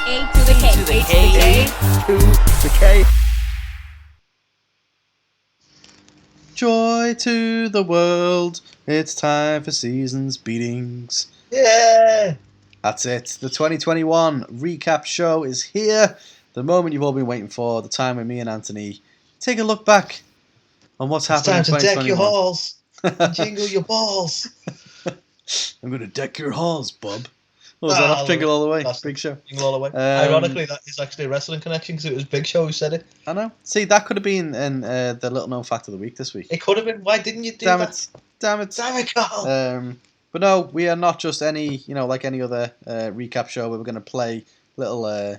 A to the K. To the K. To the K. Joy to the world. It's time for season's beatings. Yeah. That's it. The 2021 recap show is here. The moment you've all been waiting for. The time when me and Anthony take a look back on what's happened in 2021. It's time to deck your halls. Jingle your balls. I'm going to deck your halls, bub. Oh, was that off Jingle All the Way? Big Show. Jingle All the Way. Ironically, that is actually a wrestling connection because it was Big Show who said it. I know. See, that could have been in the little known fact of the week this week. It could have been. Why didn't you do that? Damn it, Karl. But no, we are not just any, like any other recap show where we're going to play little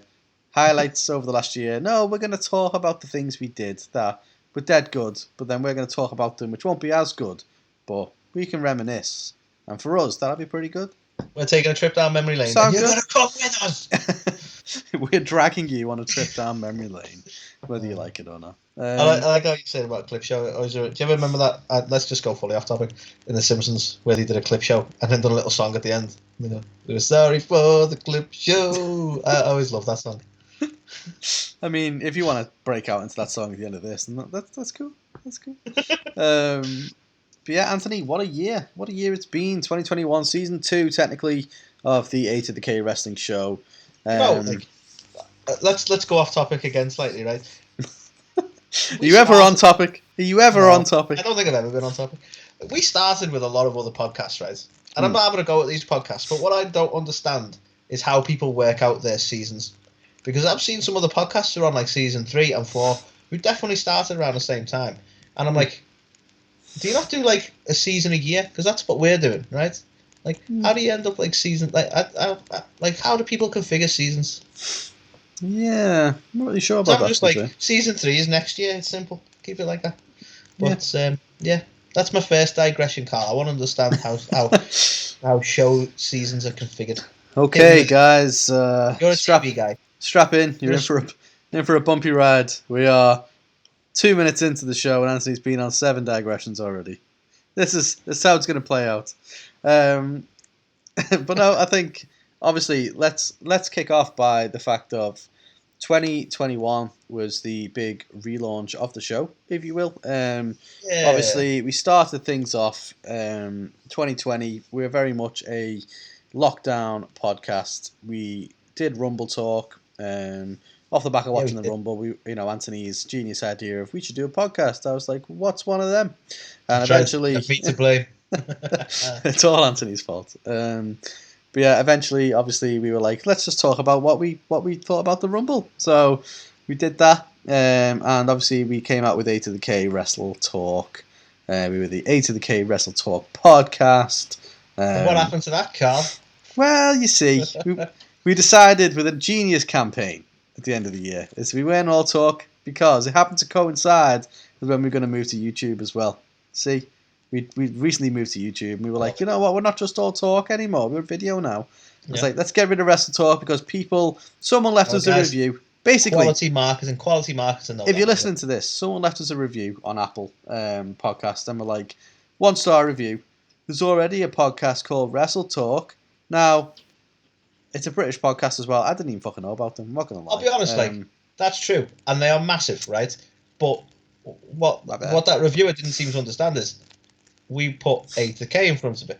highlights over the last year. No, we're going to talk about the things we did that were dead good, but then we're going to talk about them which won't be as good, but we can reminisce. And for us, that'll be pretty good. We're taking a trip down memory lane. Sound You're good? going to come with us. We're dragging you on a trip down memory lane, whether you like it or not. I like how you said about clip show. Do you ever remember that? Let's just go fully off topic. In The Simpsons, where they did a clip show and then did a little song at the end. We're sorry for the clip show. I always love that song. I mean, if you want to break out into that song at the end of this, then that's cool. That's cool. But yeah, Anthony, what a year! What a year it's been. 2021, season 2, technically, of the A to the K wrestling show. Let's go off topic again slightly, right? Are you ever on topic? Are you ever on topic? I don't think I've ever been on topic. We started with a lot of other podcasts, right? And I'm not having a go at these podcasts, but what I don't understand is how people work out their seasons. Because I've seen some other podcasts who are on like season 3 and 4 who definitely started around the same time. And I'm like, do you not do like a season a year? Because that's what we're doing, right? Like, how do you end up like season? Like, how do people configure seasons? Yeah, I'm not really sure about that. Just like season 3 is next year. It's simple. Keep it like that. But yeah, that's my first digression, Karl. I want to understand how show seasons are configured. Okay, guys, you're a TV guy. Strap in. You're in for a bumpy ride. We are 2 minutes into the show, and Anthony's been on 7 digressions already. This is how it's going to play out. But no, I think obviously let's kick off by the fact of 2021 was the big relaunch of the show, if you will. Obviously, we started things off 2020. We're very much a lockdown podcast. We did Rumble talk. Off the back of watching the Rumble, Anthony's genius idea of we should do a podcast. I was like, what's one of them? And eventually, me to blame. It's all Anthony's fault. But yeah, eventually, obviously, we were like, let's just talk about what we thought about the Rumble. So we did that, and obviously we came out with A to the K Wrestle Talk. We were the A to the K Wrestle Talk podcast. What happened to that, Karl? Well, you see, we decided with a genius campaign at the end of the year is we weren't all talk because it happened to coincide with when we were going to move to YouTube as well. See, we recently moved to YouTube and we were like, you know what, we're not just all talk anymore, we're video now. It's like, let's get rid of Wrestle Talk because someone left us a review. Basically, quality marketing. If you're listening to this, someone left us a review on Apple podcast and we're like, 1-star review. There's already a podcast called Wrestle Talk. Now, it's a British podcast as well. I didn't even fucking know about them. I'm not gonna lie. I'll be honest, that's true, and they are massive, right? But what that reviewer didn't seem to understand is we put A to the K in front of it.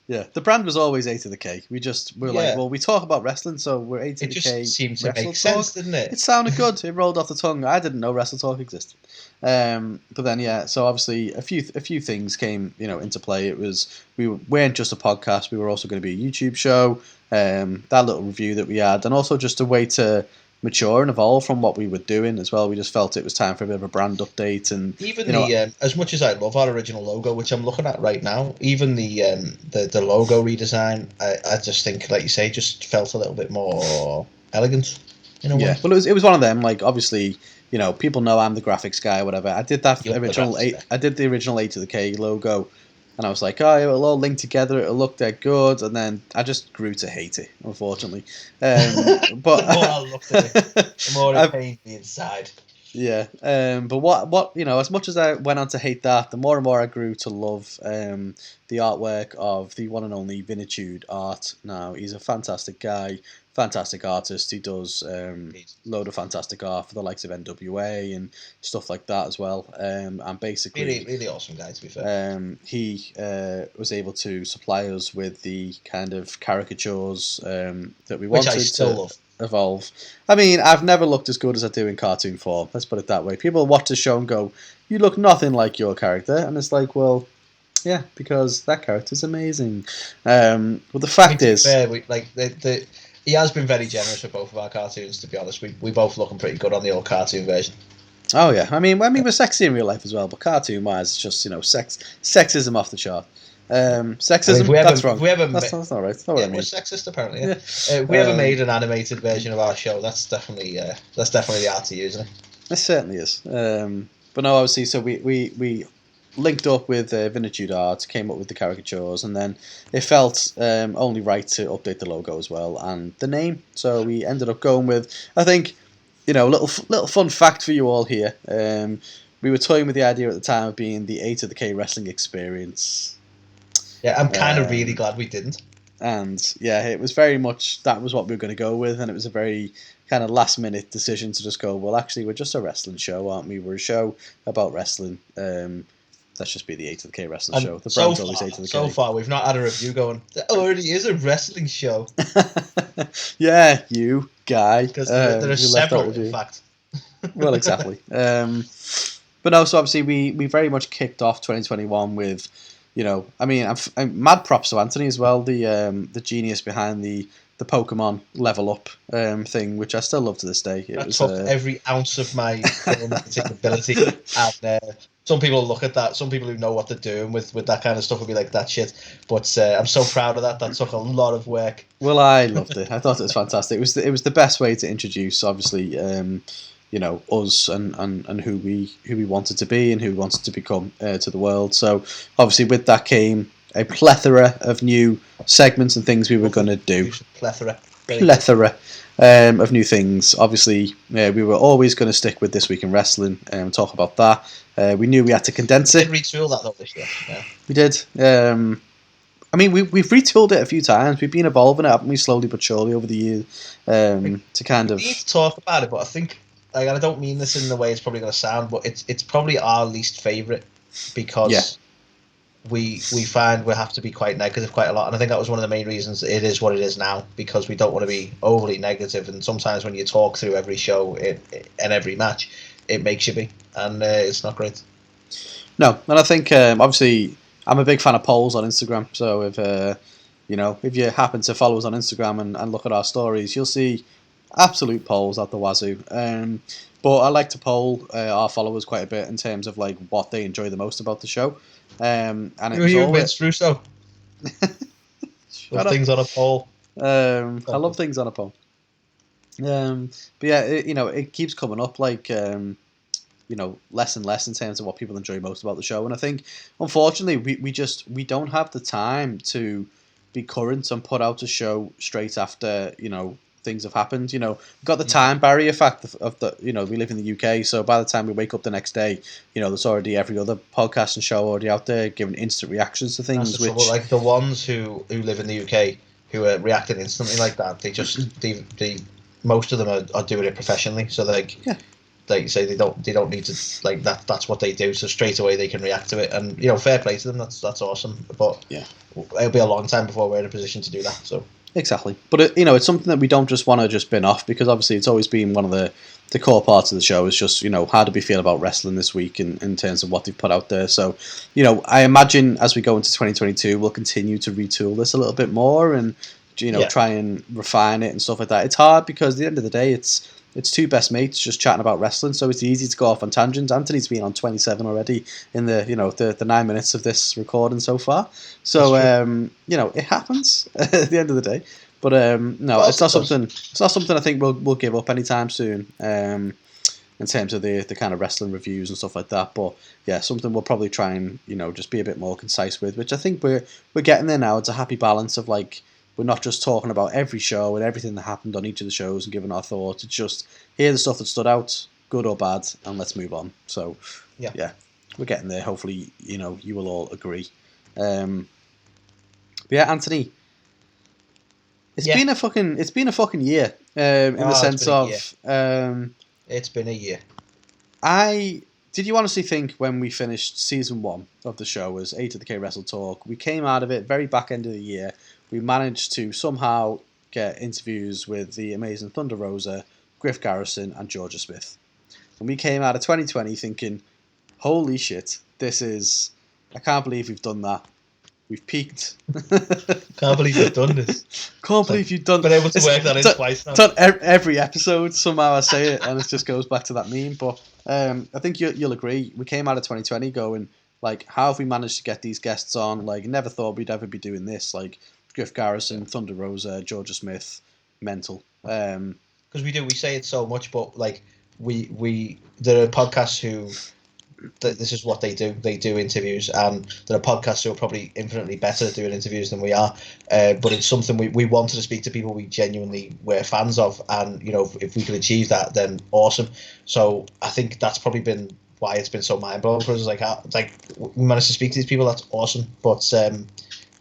Yeah, the brand was always A to the K. We're like, well, we talk about wrestling, so we're A to the K. It just seemed to make sense, didn't it? It sounded good. It rolled off the tongue. I didn't know Wrestle Talk existed. But then, yeah, so obviously a few things came, into play. We weren't just a podcast. We were also going to be a YouTube show. That little review that we had, and also just a way to mature and evolve from what we were doing as well. We just felt it was time for a bit of a brand update, and even as much as I love our original logo, which I'm looking at right now, even the logo redesign, I just think, like you say, just felt a little bit more elegant in a way. Well, it was one of them. Like, obviously, people know I'm the graphics guy or whatever. I did I did the original A to the K logo. And I was like, oh, it'll all link together, it'll look dead good, and then I just grew to hate it, unfortunately. But the more I looked at it, the more it pained me inside. Yeah, but what as much as I went on to hate that, the more and more I grew to love the artwork of the one and only Vinitude Art. Now he's a fantastic guy, fantastic artist. He does load of fantastic art for the likes of NWA and stuff like that as well. And basically, Really, really awesome guy, to be fair. He was able to supply us with the kind of caricatures that we Which wanted I still to love. evolve. I mean, I've never looked as good as I do in cartoon form. Let's put it that way. People watch the show and go, "You look nothing like your character," and it's like, well, yeah, because that character's amazing. But the fact To be is, fair, he has been very generous with both of our cartoons. To be honest, we both looking pretty good on the old cartoon version. oh yeah, I mean, we're sexy in real life as well, but cartoon wise, it's just sexism off the chart. Sexism, that's wrong. If we ever That's not right. That's not what I mean. we're sexist apparently. Yeah. Yeah. If we ever made an animated version of our show, that's definitely the art to use, isn't it? It certainly is. But no, obviously, so we linked up with Vinitude Art, came up with the caricatures, and then it felt only right to update the logo as well and the name. So we ended up going with, I think, little fun fact for you all here. We were toying with the idea at the time of being the A to the K Wrestling Experience. Yeah, I'm kind of really glad we didn't. And yeah, it was very much that was what we were going to go with, and it was a very kind of last minute decision to just go, well, actually, we're just a wrestling show, aren't we? We're a show about wrestling. Let's just be the A to the K Wrestling Show. The brand's always A to the K. So far, we've not had a review going, there already is a wrestling show. Yeah, you guy. Because there are several, in fact. Well, exactly. But no, so obviously we very much kicked off 2021 with, I mean, I'm mad props to Anthony as well, the genius behind the Pokemon level up thing, which I still love to this day. I took every ounce of my ability out there. Some people look at that. Some people who know what they're doing with that kind of stuff will be like, that shit. But I'm so proud of that. That took a lot of work. Well, I loved it. I thought it was fantastic. It was the best way to introduce, obviously, us and who we wanted to be and who we wanted to become to the world. So obviously with that came a plethora of new segments and things we were going to do. Plethora of new things. Obviously, we were always going to stick with This Week in Wrestling and talk about that. We knew we had to condense it. We did retool that though this year. Yeah. We did. I mean, we've retooled it a few times. We've been evolving it, haven't we, slowly but surely over the years to kind of... We need to talk about it, but I think... I don't mean this in the way it's probably going to sound, but it's probably our least favourite because we find we have to be quite negative quite a lot, and I think that was one of the main reasons it is what it is now, because we don't want to be overly negative, and sometimes when you talk through every show and every match, it makes you be, and it's not great. No, and I think obviously I'm a big fan of polls on Instagram, so if you happen to follow us on Instagram and look at our stories, you'll see absolute polls at the wazoo. But I like to poll our followers quite a bit in terms of like what they enjoy the most about the show. And it was you, Vince Russo? Things on a poll. I love things on a poll. But yeah, it keeps coming up like less and less in terms of what people enjoy most about the show. And I think unfortunately we don't have the time to be current and put out a show straight after things have happened. We've got the time barrier fact of the, we live in the UK, so by the time we wake up the next day, there's already every other podcast and show already out there giving instant reactions to things. That's the trouble. Like the ones who live in the UK who are reacting instantly like that, they just they most of them are doing it professionally. So like you say, they don't need to like that. That's what they do. So straight away they can react to it, and fair play to them. That's awesome. But it'll be a long time before we're in a position to do that. So. Exactly, but it's something that we don't just want to just bin off, because obviously it's always been one of the core parts of the show is just how do we feel about wrestling this week in terms of what they've put out there. So I imagine as we go into 2022 we'll continue to retool this a little bit more and try and refine it and stuff like that. It's hard because at the end of the day it's two best mates just chatting about wrestling, so it's easy to go off on tangents. Anthony's been on 27 already in the 9 minutes of this recording so far. So it happens at the end of the day. But no, it's not something. It's not something I think we'll give up anytime soon. In terms of the kind of wrestling reviews and stuff like that. But yeah, something we'll probably try and just be a bit more concise with, which I think we're getting there now. It's a happy balance of like. We're not just talking about every show and everything that happened on each of the shows and giving our thoughts. It's just, here the stuff that stood out, good or bad, and let's move on. So, Yeah. we're getting there. Hopefully, you will all agree. But yeah, Anthony, it's been a fucking year. In the sense of, it's been a year. Did you honestly think when we finished season 1 of the show as A2K Wrestle Talk, we came out of it very back end of the year, we managed to somehow get interviews with the amazing Thunder Rosa, Griff Garrison, and Georgia Smith. And we came out of 2020 thinking, holy shit, I can't believe we've done that. We've peaked. Can't believe you've done this. Can't believe you've done. Been able to work that in twice now. Done every episode. Somehow I say it, and it just goes back to that meme. But I think you'll agree. We came out of 2020 going like, how have we managed to get these guests on? Like, never thought we'd ever be doing this. Like Griff Garrison, Thunder Rosa, Georgia Smith, mental. Because we say it so much, but like there are podcasts who. This is what they do. They do interviews, and there are podcasts who are probably infinitely better at doing interviews than we are. But it's something we wanted to speak to people we genuinely were fans of, and if we could achieve that, then awesome. So I think that's probably been why it's been so mind blowing for us. Like we managed to speak to these people. That's awesome. But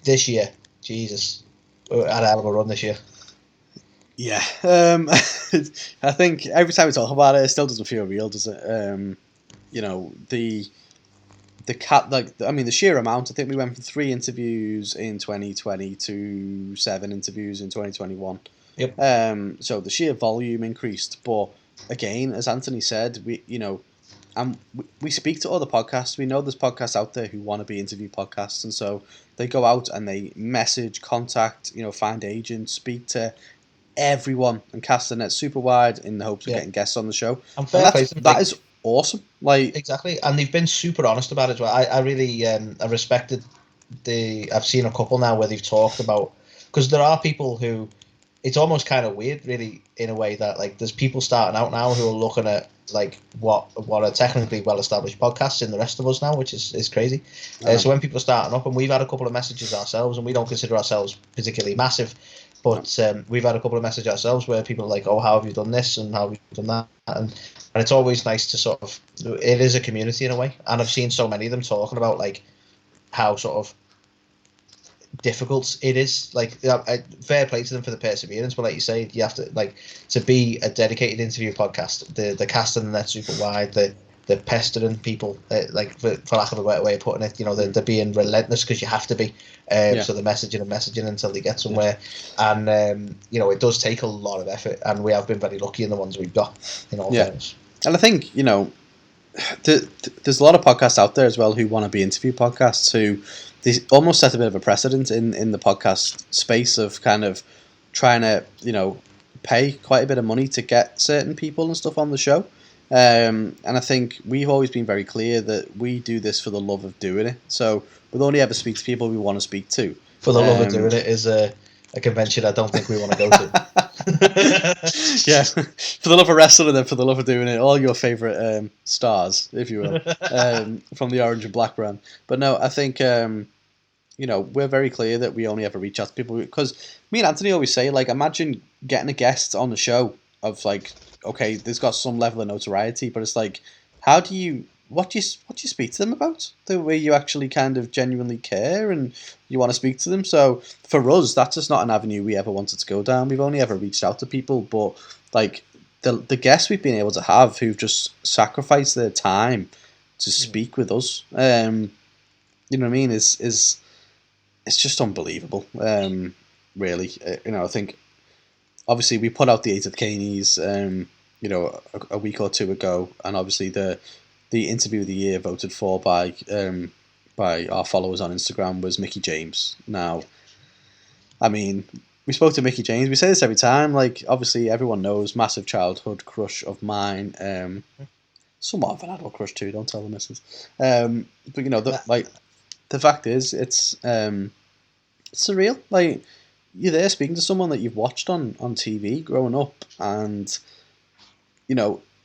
this year, Jesus, we had a hell of a run this year. Yeah, I think every time we talk about it, it still doesn't feel real, does it? The sheer amount. I think we went from 3 interviews in 2020 to 7 interviews in 2021. Yep. So the sheer volume increased, but again, as Anthony said, we speak to other podcasts. We know there's podcasts out there who want to be interview podcasts, and so they go out and they message, contact, find agents, speak to everyone, and cast the net super wide in the hopes of getting guests on the show. And that is awesome. Like, exactly, and they've been super honest about it as well. I really I respected I've seen a couple now where they've talked about, because there are people who it's almost kind of weird, really, in a way that like there's people starting out now who are looking at like what are technically well established podcasts in the rest of us now, which is crazy. So when people are starting up, and we've had a couple of messages ourselves, and we don't consider ourselves particularly massive, but we've had a couple of messages ourselves where people are like, oh, how have you done this and how have you done that, and it's always nice to sort of, it is a community in a way, and I've seen so many of them talking about like how sort of difficult it is. Like, fair play to them for the perseverance, but like you say, you have to, like, to be a dedicated interview podcast, the casting the net super wide, the pestering people, like for lack of a better way of putting it, they're being relentless because you have to be. So they're messaging until they get somewhere, and it does take a lot of effort, and we have been very lucky in the ones we've got. In all fairness. And I think there's a lot of podcasts out there as well who want to be interview podcasts, who they almost set a bit of a precedent in the podcast space of kind of trying to pay quite a bit of money to get certain people and stuff on the show. And I think we've always been very clear that we do this for the love of doing it. So we'll only ever speak to people we want to speak to. For the love of doing it is a convention I don't think we want to go to. Yeah, for the love of wrestling and then for the love of doing it, all your favourite stars, if you will, from the Orange and Black brand. But no, I think we're very clear that we only ever reach out to people, because me and Anthony always say, like, imagine getting a guest on the show of like, okay, there's got some level of notoriety, but it's like, what do you speak to them about? The way you actually kind of genuinely care and you want to speak to them. So for us, that's just not an avenue we ever wanted to go down. We've only ever reached out to people, but like the guests we've been able to have who've just sacrificed their time to speak with us, you know what I mean? Is it's just unbelievable. Really, I think obviously we put out the 8 of the Caneys, a week or two ago, and obviously the interview of the year voted for by our followers on Instagram was Mickey James. Now, I mean, we spoke to Mickey James. We say this every time. Like, obviously, everyone knows, massive childhood crush of mine. Somewhat of an adult crush too. Don't tell the missus. But the fact is, it's surreal. Like, you're there speaking to someone that you've watched on TV growing up, and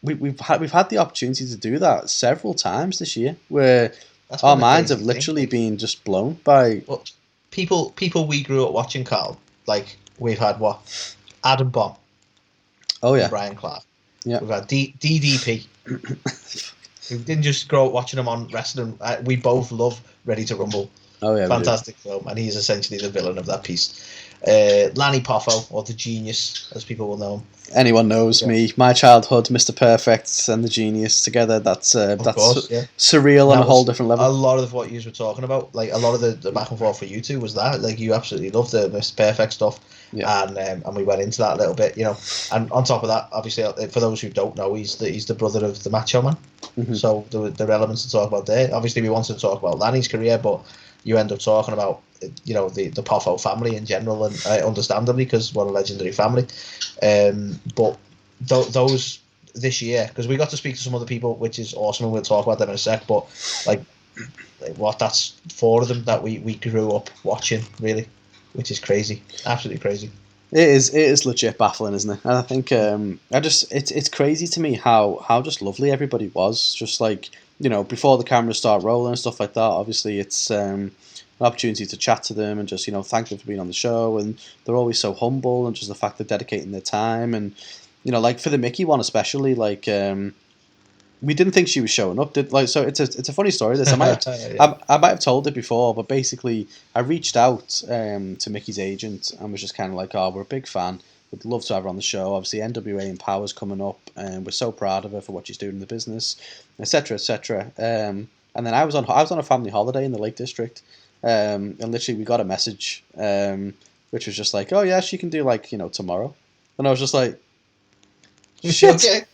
we've had the opportunity to do that several times this year, where our minds have literally been just blown by people we grew up watching, Karl. Like, we've had Adam Bomb, Brian Clark, Yeah. We've had DDP. We didn't just grow up watching him on wrestling. We both love Ready to Rumble. Oh yeah, Fantastic film, and he's essentially the villain of that piece. Lanny Poffo, or the Genius, as people will know him. Anyone knows me. My childhood, Mr. Perfect and the Genius together. That's Course, yeah. surreal on a whole different level. A lot of what you were talking about, like a lot of the back and forth for you two was that. Like you absolutely loved the Mr. Perfect stuff, and we went into that a little bit, And on top of that, obviously, for those who don't know, he's the brother of the Macho Man. Mm-hmm. So there are elements to talk about there. Obviously, we wanted to talk about Lanny's career, but you end up talking about the Poffo family in general, and understandably, because what a legendary family. But those this year, because we got to speak to some other people, which is awesome, and we'll talk about them in a sec. But that's 4 of them that we grew up watching, really, which is crazy, absolutely crazy. It is legit baffling, isn't it? And I think it's crazy to me how just lovely everybody was. Just like before the cameras start rolling and stuff like that. Obviously, it's an opportunity to chat to them and just thank them for being on the show. And they're always so humble, and just the fact they're dedicating their time. And like for the Mickey one especially, like we didn't think she was showing up. So it's a funny story. This I might have told it before, but basically I reached out to Mickey's agent and was just kind of like, oh, we're a big fan. We'd love to have her on the show. Obviously, NWA and Power's coming up, and we're so proud of her for what she's doing in the business, etc., etc. And then I was on a family holiday in the Lake District, and literally we got a message, which was just like, oh yeah, she can do tomorrow, and I was just like, shit. Okay.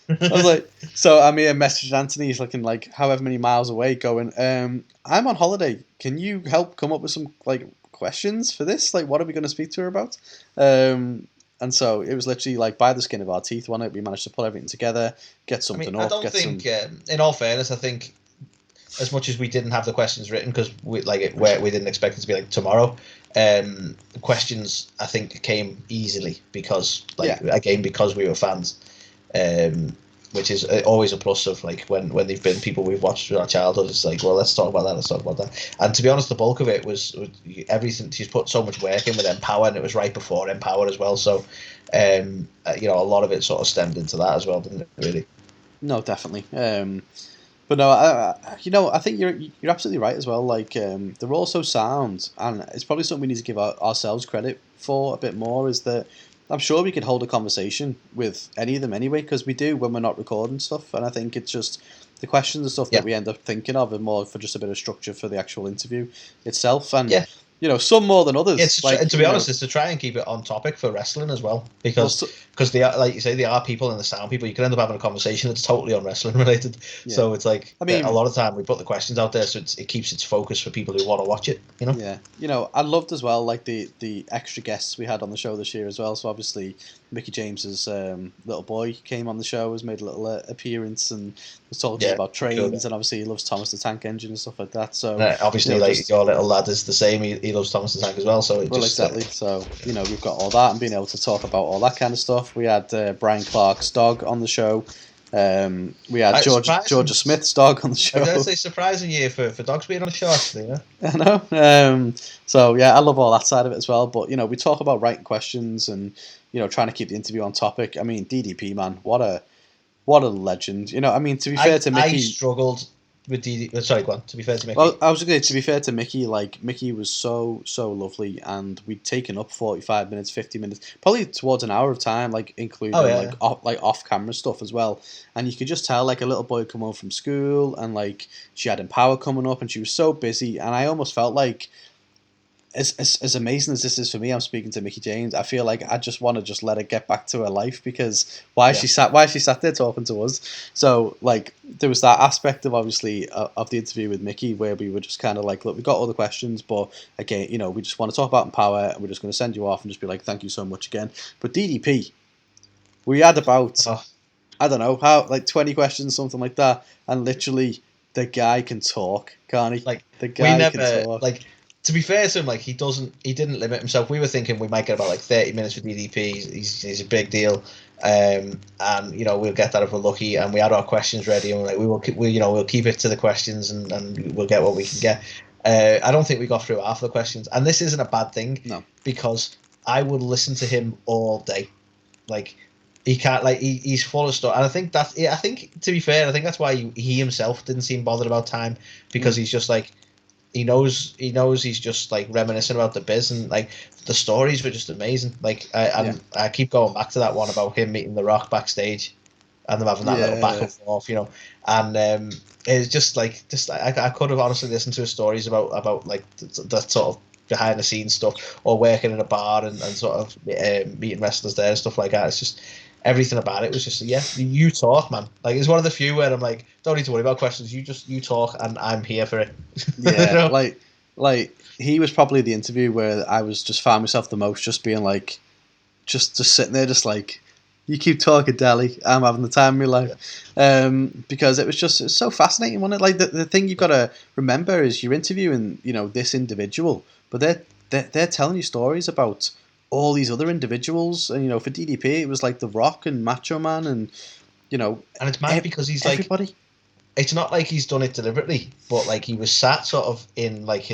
I was like, so I'm here messaging Anthony. He's looking like however many miles away, going, I'm on holiday. Can you help come up with some questions for this? Like, what are we going to speak to her about? And so it was literally by the skin of our teeth, wasn't it? We managed to put everything together, get something up. I don't think, in all fairness, I think as much as we didn't have the questions written because we didn't expect it to be tomorrow, the questions I think came easily because because we were fans. Which is always a plus of when they've been people we've watched through our childhood. It's well, let's talk about that. And to be honest, the bulk of it was everything. She's put so much work in with Empower, and it was right before Empower as well. So, a lot of it sort of stemmed into that as well, didn't it? Really? No, definitely. But no, I think you're absolutely right as well. They're all so sound, and it's probably something we need to give ourselves credit for a bit more. Is that I'm sure we could hold a conversation with any of them anyway, because we do when we're not recording stuff. And I think it's just the questions and stuff that we end up thinking of are more for just a bit of structure for the actual interview itself. And some more than others. To be honest, it's to try and keep it on topic for wrestling as well, because they are, like you say, they are people and the sound people. You can end up having a conversation that's totally on wrestling related. Yeah. So it's a lot of time we put the questions out there, so it keeps its focus for people who want to watch it. Yeah, I loved as well the extra guests we had on the show this year as well. So obviously Mickey James's little boy came on the show, has made a little appearance, and was talking about trains, and obviously he loves Thomas the Tank Engine and stuff like that. So obviously, your little lad is the same. He loves Thomas the Tank as well. So exactly. So we've got all that and being able to talk about all that kind of stuff. We had Brian Clark's dog on the show. We had Georgia Smith's dog on the show. I was going to say, surprising year for dogs being on the show, actually. Yeah? I know. So yeah, I love all that side of it as well. But we talk about writing questions and trying to keep the interview on topic. I mean, DDP, man, what a legend. To be fair to Mickey, I struggled with DDP. Sorry, go on. To be fair to Mickey, well, I was going to be fair to Mickey. Mickey was so lovely, and we'd taken up 45 minutes, 50 minutes, probably towards an hour of time, including off camera stuff as well. And you could just tell a little boy come home from school, and she had Empower coming up, and she was so busy, and I almost felt as amazing as this is for me, I'm speaking to Mickey James, I feel like I just want to just let her get back to her life, because why she sat there talking to us. So there was that aspect of obviously of the interview with Mickey where we were just kind of look, we got all the questions, but again, we just want to talk about Empower, and we're just going to send you off and just be thank you so much again. But DDP, we had about I don't know how 20 questions, something like that, and literally the guy can talk, can't he? The guy can talk. To be fair to him, he didn't limit himself. We were thinking we might get about 30 minutes with DDP. He's a big deal, and we'll get that if we're lucky. And we had our questions ready, and we'll keep it to the questions, and we'll get what we can get. I don't think we got through half the questions, and this isn't a bad thing. No, because I would listen to him all day. he can't he's full of stuff, and I think to be fair, I think that's why he himself didn't seem bothered about time, because he's just like he knows he's just like reminiscing about the biz, and like the stories were just amazing. Like I keep going back to that one about him meeting The Rock backstage and them having that little back and forth, and it's just I could have honestly listened to his stories about like that sort of behind the scenes stuff, or working in a bar and sort of meeting wrestlers there and stuff like that. It's just everything about it was just, yeah, you talk, man. Like, it's one of the few where I'm like, don't need to worry about questions. You talk, and I'm here for it. Yeah, like he was probably the interview where I was just found myself the most, just being like, just sitting there, just like, you keep talking, Dally. I'm having the time of my life, because it's so fascinating. Wasn't it? Like the thing you've got to remember is you're interviewing, this individual, but they're telling you stories about all these other individuals, and for DDP it was like The Rock and Macho Man, and And it's mad because he's everybody. like, it's not like he's done it deliberately, but like he was sat sort of in like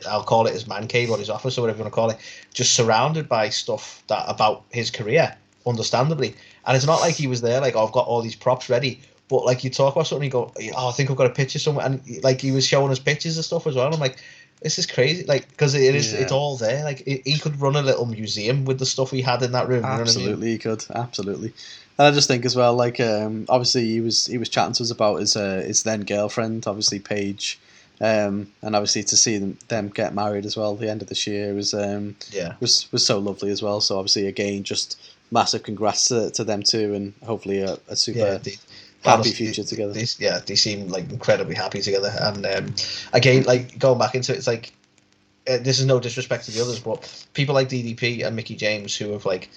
I'll call it his man cave or his office or whatever you want to call it, just surrounded by stuff that about his career, understandably. And it's not like he was there like, oh, I've got all these props ready. But like, you talk about something, you go, oh, I think I've got a picture somewhere, and like he was showing us pictures and stuff as well. And I'm like, this is crazy, like, because it's all there. Like, he could run a little museum with the stuff he had in that room. You know what I mean? Absolutely, he could. Absolutely. And I just think as well, like, obviously he was chatting to us about his then girlfriend, obviously Paige, and obviously to see them get married as well at the end of this year was so lovely as well. So obviously, again, just massive congrats to them too, and hopefully a super happy future together. They seem like incredibly happy together. And again, like, going back into it, it's like, this is no disrespect to the others, but people like DDP and Mickey James, who have like,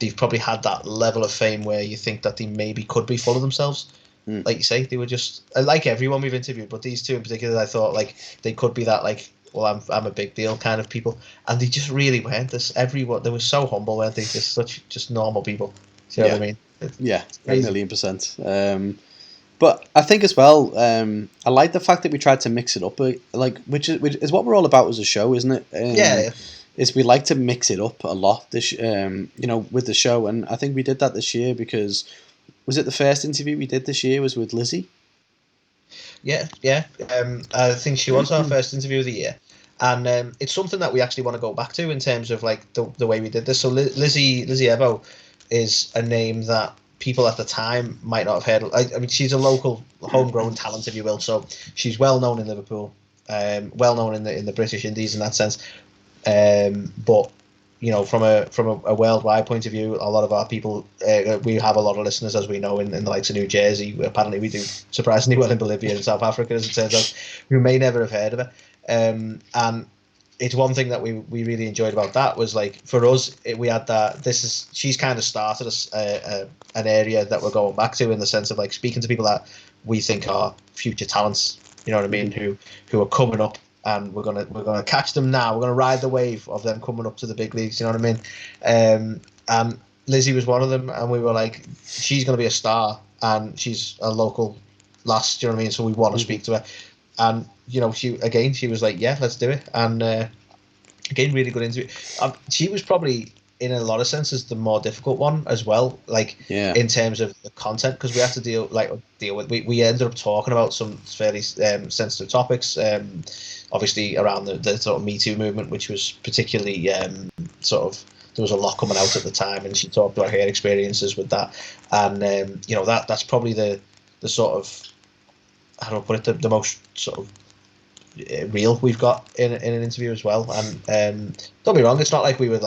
they've probably had that level of fame where you think that they maybe could be full of themselves. Like you say, they were just, like everyone we've interviewed, but these two in particular, I thought like they could be that, like, well, I'm a big deal kind of people, and they just really weren't. They were so humble, weren't they? Just normal people. See what I mean? Yeah, 1,000,000%. But I think as well, I like the fact that we tried to mix it up, like which is what we're all about as a show, isn't it? Yeah. Is we like to mix it up a lot with the show, and I think we did that this year because was it the first interview we did this year was with Lizzie? Yeah. I think she was our first interview of the year, and it's something that we actually want to go back to in terms of like the way we did this. So Lizzie Evo is a name that people at the time might not have heard. I mean, she's a local homegrown talent, if you will. So she's well known in Liverpool, well known in the British Indies in that sense. But from a worldwide point of view, a lot of our people, we have a lot of listeners, as we know, in the likes of New Jersey. Apparently, we do surprisingly well in Bolivia and South Africa, as it turns out, who may never have heard of her. And it's one thing that we really enjoyed about that was, like, for us, we had that. She's kind of started an area that we're going back to, in the sense of like speaking to people that we think are future talents. You know what I mean? Who are coming up, and we're gonna catch them now. We're gonna ride the wave of them coming up to the big leagues. You know what I mean? And Lizzie was one of them, and we were like, she's gonna be a star, and she's a local lass. Do you know what I mean? So we want to speak to her, and she was like, yeah, let's do it. And again, really good interview. She was probably, in a lot of senses, the more difficult one as well, like, in terms of the content, because we had to deal with. We ended up talking about some fairly sensitive topics, obviously around the sort of Me Too movement, which was particularly sort of, there was a lot coming out at the time, and she talked about her experiences with that, and that's probably the sort of, how do I put it, the most sort of real we've got in an interview as well. And don't be wrong, it's not like we were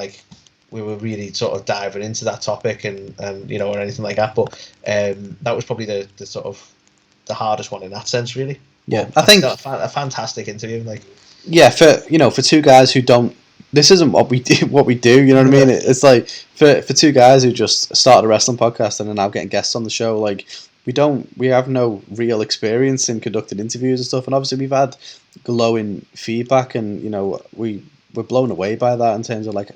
really sort of diving into that topic and or anything like that, but that was probably the sort of the hardest one in that sense, really. Yeah, but I think a fantastic interview. Like, yeah, for two guys who don't, this isn't what we do. You know what I mean? It's like for two guys who just started a wrestling podcast and are now getting guests on the show. Like, we have no real experience in conducting interviews and stuff. And obviously we've had glowing feedback, and we're blown away by that in terms of, like,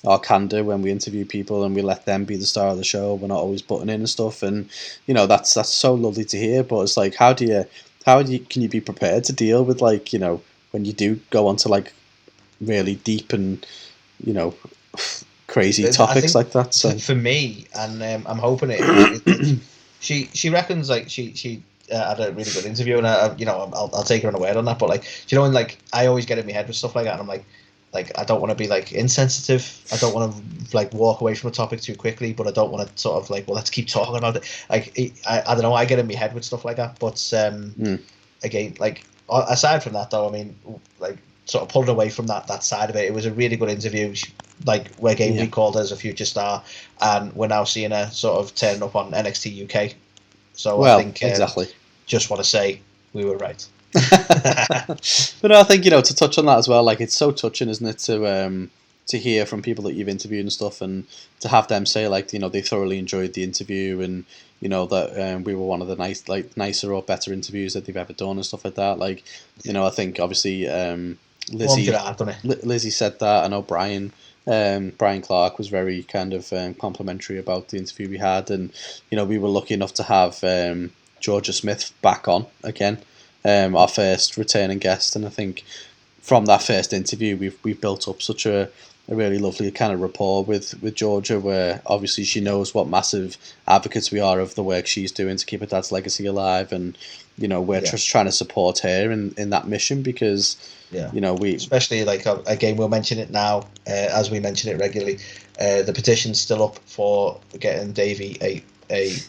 our candor when we interview people and we let them be the star of the show. We're not always butting in and stuff, and that's so lovely to hear. But it's like, can you be prepared to deal with, like, when you do go on to, like, really deep and crazy topics like that. So for me, and I'm hoping it she reckons like she had a really good interview, and I'll take her on a word on that. But like, you know, and like I always get in my head with stuff like that, and I'm like I don't want to be like insensitive. I don't want to like walk away from a topic too quickly, but I don't want to sort of like, well, let's keep talking about it. Like I don't know, I get in my head with stuff like that. But again, like aside from that though, I mean, like sort of pulled away from that side of it. It was a really good interview. Like again, we called her as a future star, and we're now seeing her sort of turning up on NXT UK. So I think exactly. Just want to say we were right. But no, I think to touch on that as well, like it's so touching, isn't it, to hear from people that you've interviewed and stuff, and to have them say like they thoroughly enjoyed the interview, and that we were one of the nicer or better interviews that they've ever done and stuff like that. Like I think obviously Lizzie said that. I know Brian Clark was very kind of complimentary about the interview we had, and we were lucky enough to have Georgia Smith back on again, our first returning guest, and I think from that first interview we've built up such a really lovely kind of rapport with Georgia, where obviously she knows what massive advocates we are of the work she's doing to keep her dad's legacy alive, and we're just trying to support her in that mission, because we especially like again, we'll mention it now as we mention it regularly. The petition's still up for getting Davey a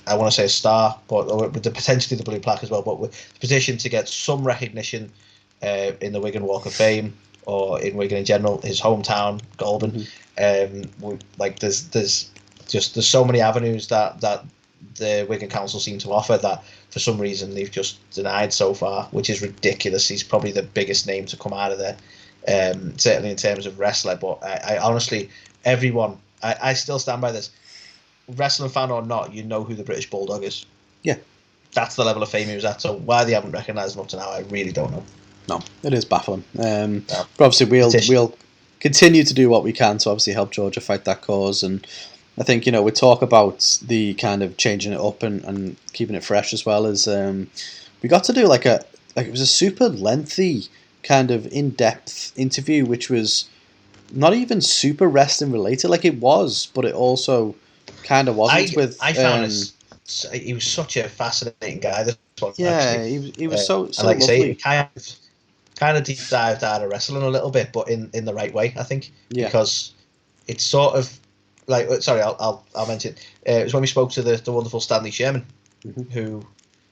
I want to say a star, but with potentially the blue plaque as well. But with the petition to get some recognition in the Wigan Walk of Fame, or in Wigan in general, his hometown, Goulburn. Like there's so many avenues that the Wigan Council seem to offer that for some reason they've just denied so far, which is ridiculous. He's probably the biggest name to come out of there, certainly in terms of wrestler. But I honestly, everyone, I still stand by this. Wrestling fan or not, you know who the British Bulldog is. Yeah. That's the level of fame he was at. So why they haven't recognised him up to now, I really don't know. No, it is baffling. But obviously we'll continue to do what we can to obviously help Georgia fight that cause, and I think we talk about the kind of changing it up and keeping it fresh, as well as we got to do like it was a super lengthy kind of in-depth interview, which was not even super wrestling related. Like it was, but it also kind of wasn't. I found he was such a fascinating guy. This one, yeah, actually. he was so and like lovely. I say, kind of deep dived out of wrestling a little bit, but in the right way, I think. Yeah. Because it's sort of like, sorry, I'll mention it was when we spoke to the wonderful Stanley Sherman, who,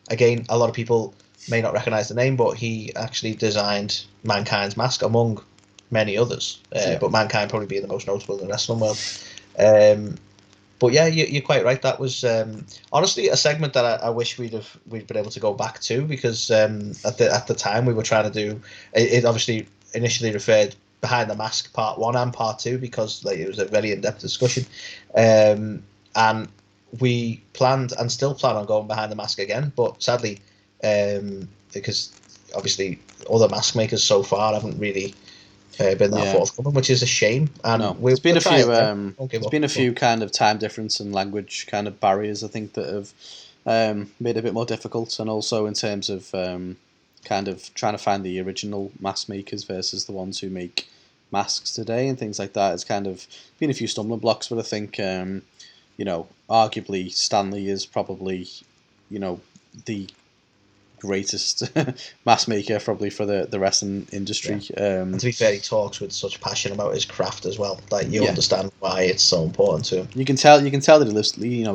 again, a lot of people may not recognise the name, but he actually designed Mankind's mask, among many others. But Mankind probably being the most notable in the wrestling world. But yeah, you're quite right. That was honestly a segment that I wish we'd been able to go back to, because at the time we were trying to do it. Obviously, initially referred Behind the Mask Part 1 and Part 2, because like it was a very in-depth discussion, and we planned and still plan on going Behind the Mask again. But sadly, because obviously other mask makers so far haven't really been that forthcoming, which is a shame. And there's been a few kind of time difference and language kind of barriers, I think, that have made it a bit more difficult, and also in terms of kind of trying to find the original mask makers versus the ones who make masks today and things like that. It's kind of been a few stumbling blocks, but I think arguably Stanley is probably the greatest mask maker probably for the wrestling industry. And to be fair, he talks with such passion about his craft as well. Like you understand why it's so important to him. You can tell that he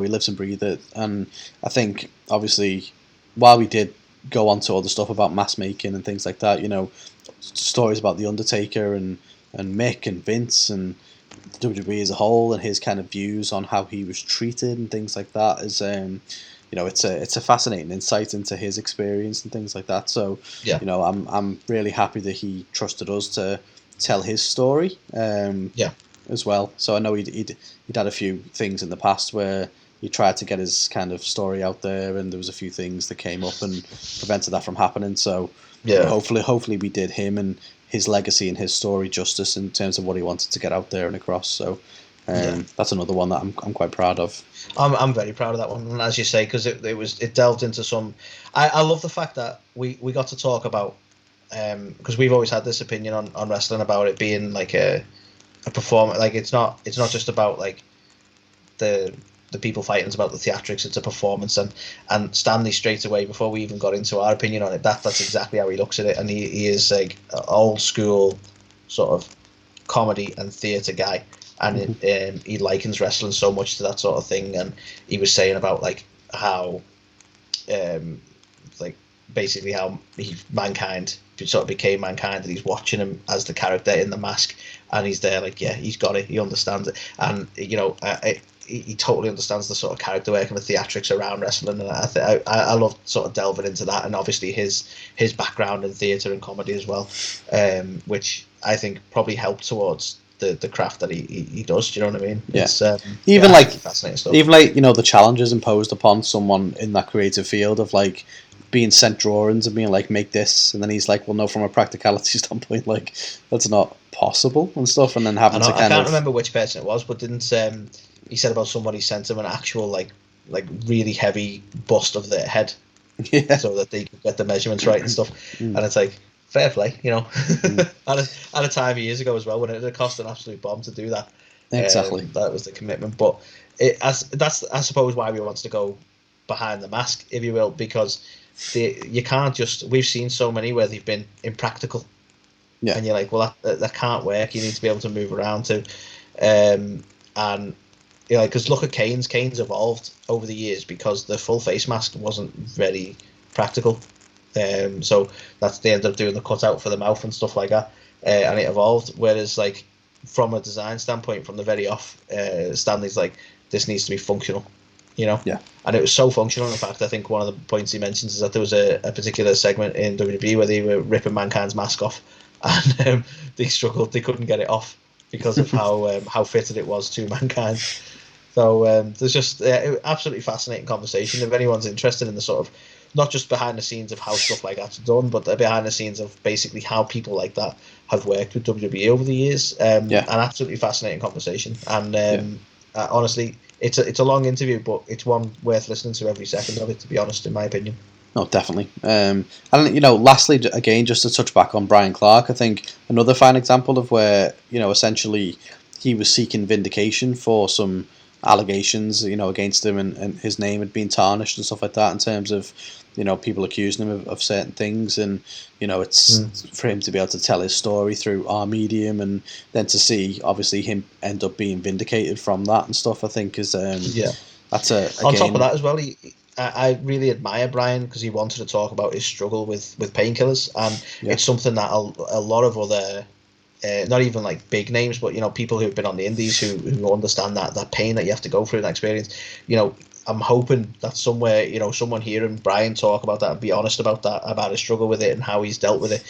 lives and breathes it. And I think obviously while we did go on to all the stuff about mask making and things like that, stories about the Undertaker and Mick and Vince and WWE as a whole, and his kind of views on how he was treated and things like that is it's a fascinating insight into his experience and things like that. So I'm really happy that he trusted us to tell his story as well. So I know he'd had a few things in the past where he tried to get his kind of story out there, and there was a few things that came up and prevented that from happening. So hopefully we did him and his legacy and his story justice in terms of what he wanted to get out there and across. So that's another one that I'm quite proud of. I'm very proud of that one, and as you say, because it delved into some. I love the fact that we got to talk about, because we've always had this opinion on wrestling about it being like a a performance. Like it's not just about like the people fighting. It's about the theatrics. It's a performance, and Stanley straight away before we even got into our opinion on it, that's exactly how he looks at it, and he is like an old school sort of comedy and theatre guy, and he likens wrestling so much to that sort of thing. And he was saying about like how like basically how mankind sort of became mankind, and he's watching him as the character in the mask, and he's there like, yeah, he's got it, he understands it, and he totally understands the sort of character work and the theatrics around wrestling, and I love sort of delving into that, and obviously his background in theatre and comedy as well, which I think probably helped towards the craft that he does. Do you know what I mean? Yeah. It's even like fascinating stuff. Even like the challenges imposed upon someone in that creative field of like being sent drawings and being like, make this, and then he's like, well, no, from a practicality standpoint, like that's not possible and stuff, and then having to I can't remember which person it was, but didn't he said about somebody sent him an actual like really heavy bust of their head, yeah, so that they could get the measurements right and stuff, and it's like fair play, at a time years ago as well when it cost an absolute bomb to do that. Exactly. That was the commitment, but that's I suppose why we wanted to go behind the mask, if you will, because you can't just. We've seen so many where they've been impractical, Yeah. and you're like, well, that can't work. You need to be able to move around too, and because look at Kane's. Kane's evolved over the years because the full face mask wasn't very practical. So they ended up doing the cutout for the mouth and stuff like that, and it evolved. Whereas like from a design standpoint, from the very off, Stanley's like, this needs to be functional, Yeah. And it was so functional. In fact, I think one of the points he mentions is that there was a particular segment in WWE where they were ripping Mankind's mask off, and they struggled. They couldn't get it off because of how fitted it was to Mankind. So there's just absolutely fascinating conversation. If anyone's interested in the sort of not just behind the scenes of how stuff like that's done, but the behind the scenes of basically how people like that have worked with WWE over the years, an absolutely fascinating conversation. And honestly, it's a long interview, but it's one worth listening to every second of it. To be honest, in my opinion. No, definitely. And lastly, again, just to touch back on Brian Clark, I think another fine example of where essentially he was seeking vindication for some allegations against him, and his name had been tarnished and stuff like that in terms of people accusing him of certain things, and it's for him to be able to tell his story through our medium, and then to see obviously him end up being vindicated from that and stuff, I think is that's on top of that as well. I really admire Brian because he wanted to talk about his struggle with painkillers, and it's something that a lot of other not even like big names, but people who've been on the indies who understand that pain that you have to go through, that experience. I'm hoping that somewhere someone hearing Brian talk about that and be honest about that, about his struggle with it and how he's dealt with it.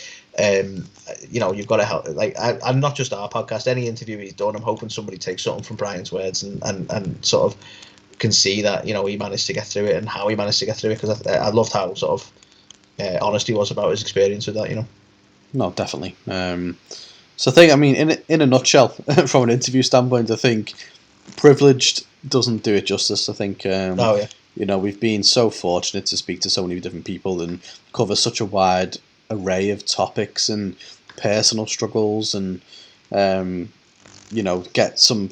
You've got to help. Like I'm not just our podcast, any interview he's done, I'm hoping somebody takes something from Brian's words and sort of can see that he managed to get through it and how he managed to get through it, because I loved how sort of honest he was about his experience with that. No, definitely. So I think, in a nutshell, from an interview standpoint, I think privileged doesn't do it justice. I think we've been so fortunate to speak to so many different people and cover such a wide array of topics and personal struggles, and get some